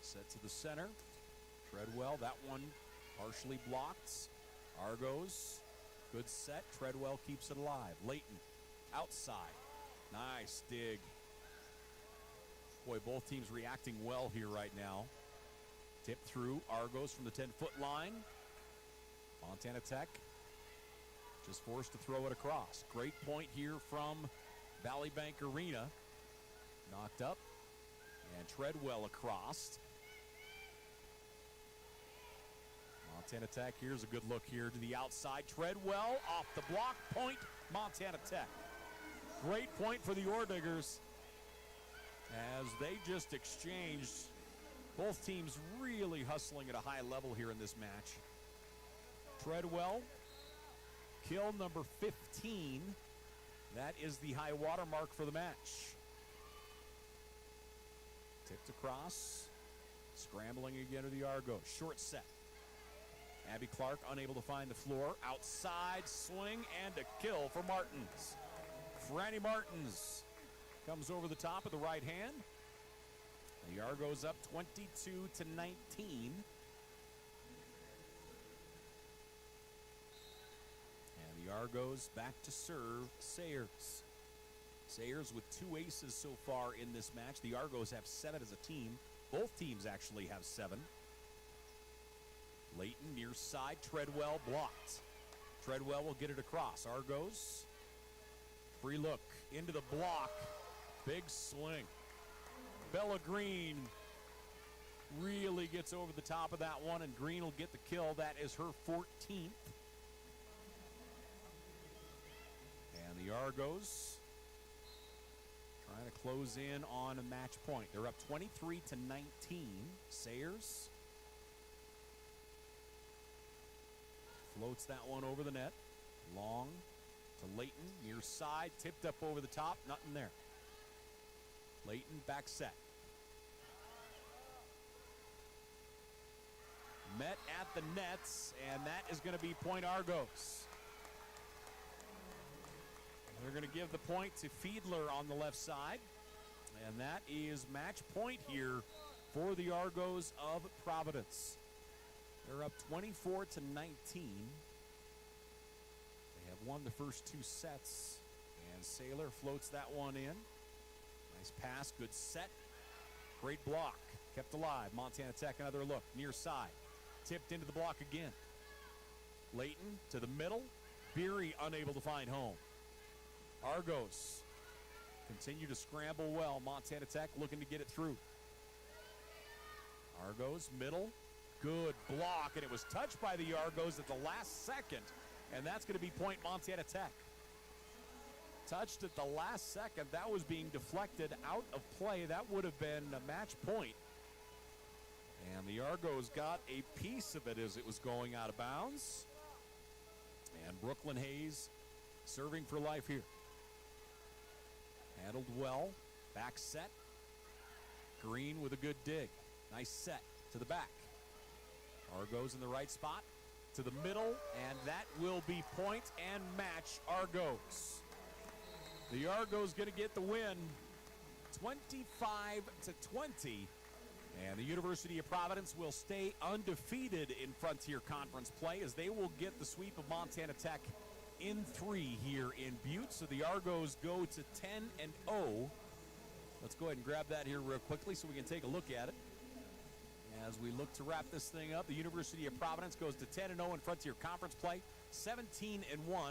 Set to the center. Treadwell, that one partially blocked. Argos, good set. Treadwell keeps it alive. Layton, outside. Nice dig. Boy, both teams reacting well here right now. Tip through, Argos from the 10-foot line. Montana Tech just forced to throw it across. Great point here from Valley Bank Arena. Knocked up, and Treadwell across. Montana Tech, here's a good look here to the outside. Treadwell off the block, point, Montana Tech. Great point for the Orediggers as they just exchanged. Both teams really hustling at a high level here in this match. Treadwell, kill number 15. That is the high water mark for the match. Tipped across. Scrambling again to the Argos. Short set. Abby Clark unable to find the floor. Outside swing and a kill for Martins. Franny Martins comes over the top of the right hand. The Argos up 22-19. And the Argos back to serve Sayers. Sayers with 2 aces so far in this match. The Argos have 7 as a team. Both teams actually have 7. Layton near side. Treadwell blocked. Treadwell will get it across. Argos. Free look into the block. Big swing. Bella Green really gets over the top of that one, and Green will get the kill. That is her 14th. And the Argos trying to close in on a match point. They're up 23-19. Sayers floats that one over the net. Long to Layton, near side, tipped up over the top, nothing there. Layton back set. Met at the nets, and that is going to be point Argos. They're going to give the point to Fiedler on the left side, and that is match point here for the Argos of Providence. They're up 24-19. They have won the first 2 sets, and Saylor floats that one in. Nice pass, good set. Great block, kept alive. Montana Tech, another look, near side. Tipped into the block again. Layton to the middle. Beery unable to find home. Argos continue to scramble well. Montana Tech looking to get it through. Argos, middle. Good block, and it was touched by the Argos at the last second, and that's going to be point Montana Tech. Touched at the last second. That was being deflected out of play. That would have been a match point. And the Argos got a piece of it as it was going out of bounds. And Brooklyn Hayes serving for life here. Handled well. Back set. Green with a good dig. Nice set to the back. Argos in the right spot. To the middle. And that will be point and match Argos. The Argos going to get the win. 25-20. And the University of Providence will stay undefeated in Frontier Conference play as they will get the sweep of Montana Tech in 3 here in Butte. So the Argos go to 10-0. Let's go ahead and grab that here real quickly so we can take a look at it. As we look to wrap this thing up, the University of Providence goes to 10-0 in Frontier Conference play, 17-1.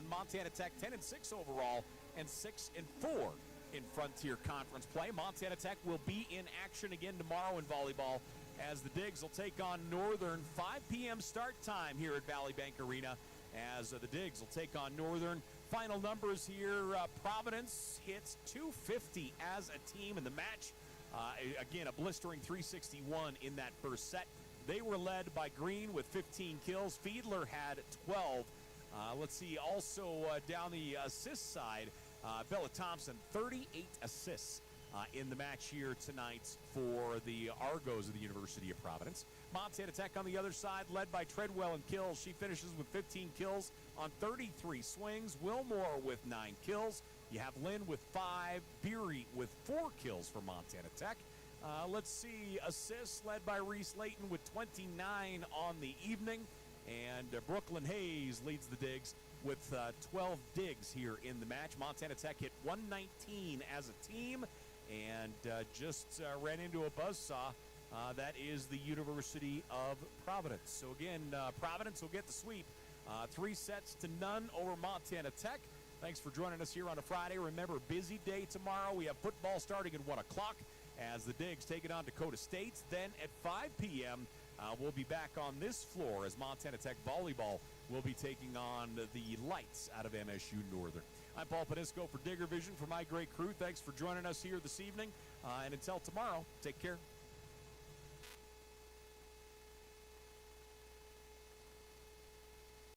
Montana Tech 10-6 overall, and 6-4 in Frontier Conference play. Montana Tech will be in action again tomorrow in volleyball as the Digs will take on Northern. 5 p.m. start time here at Valley Bank Arena as the Digs will take on Northern. Final numbers here, Providence hits 250 as a team in the match. Again, a blistering 361 in that first set. They were led by Green with 15 kills. Fiedler had 12. Let's see, also down the assist side, Bella Thompson, 38 assists in the match here tonight for the Argos of the University of Providence. Montana Tech on the other side, led by Treadwell in kills. She finishes with 15 kills on 33 swings. Wilmore with 9 kills. You have Lynn with 5. Beery with 4 kills for Montana Tech. Let's see, assists led by Reese Layton with 29 on the evening. And Brooklyn Hayes leads the digs with 12 digs here in the match. Montana Tech hit 119 as a team and just ran into a buzzsaw. That is the University of Providence. So again, Providence will get the sweep. 3-0 over Montana Tech. Thanks for joining us here on a Friday. Remember, busy day tomorrow. We have football starting at 1 o'clock as the Digs take it on Dakota State. Then at 5 p.m., we'll be back on this floor as Montana Tech Volleyball will be taking on the Lights out of MSU Northern. I'm Paul Panisco for Digger Vision. For my great crew, thanks for joining us here this evening. And until tomorrow, take care.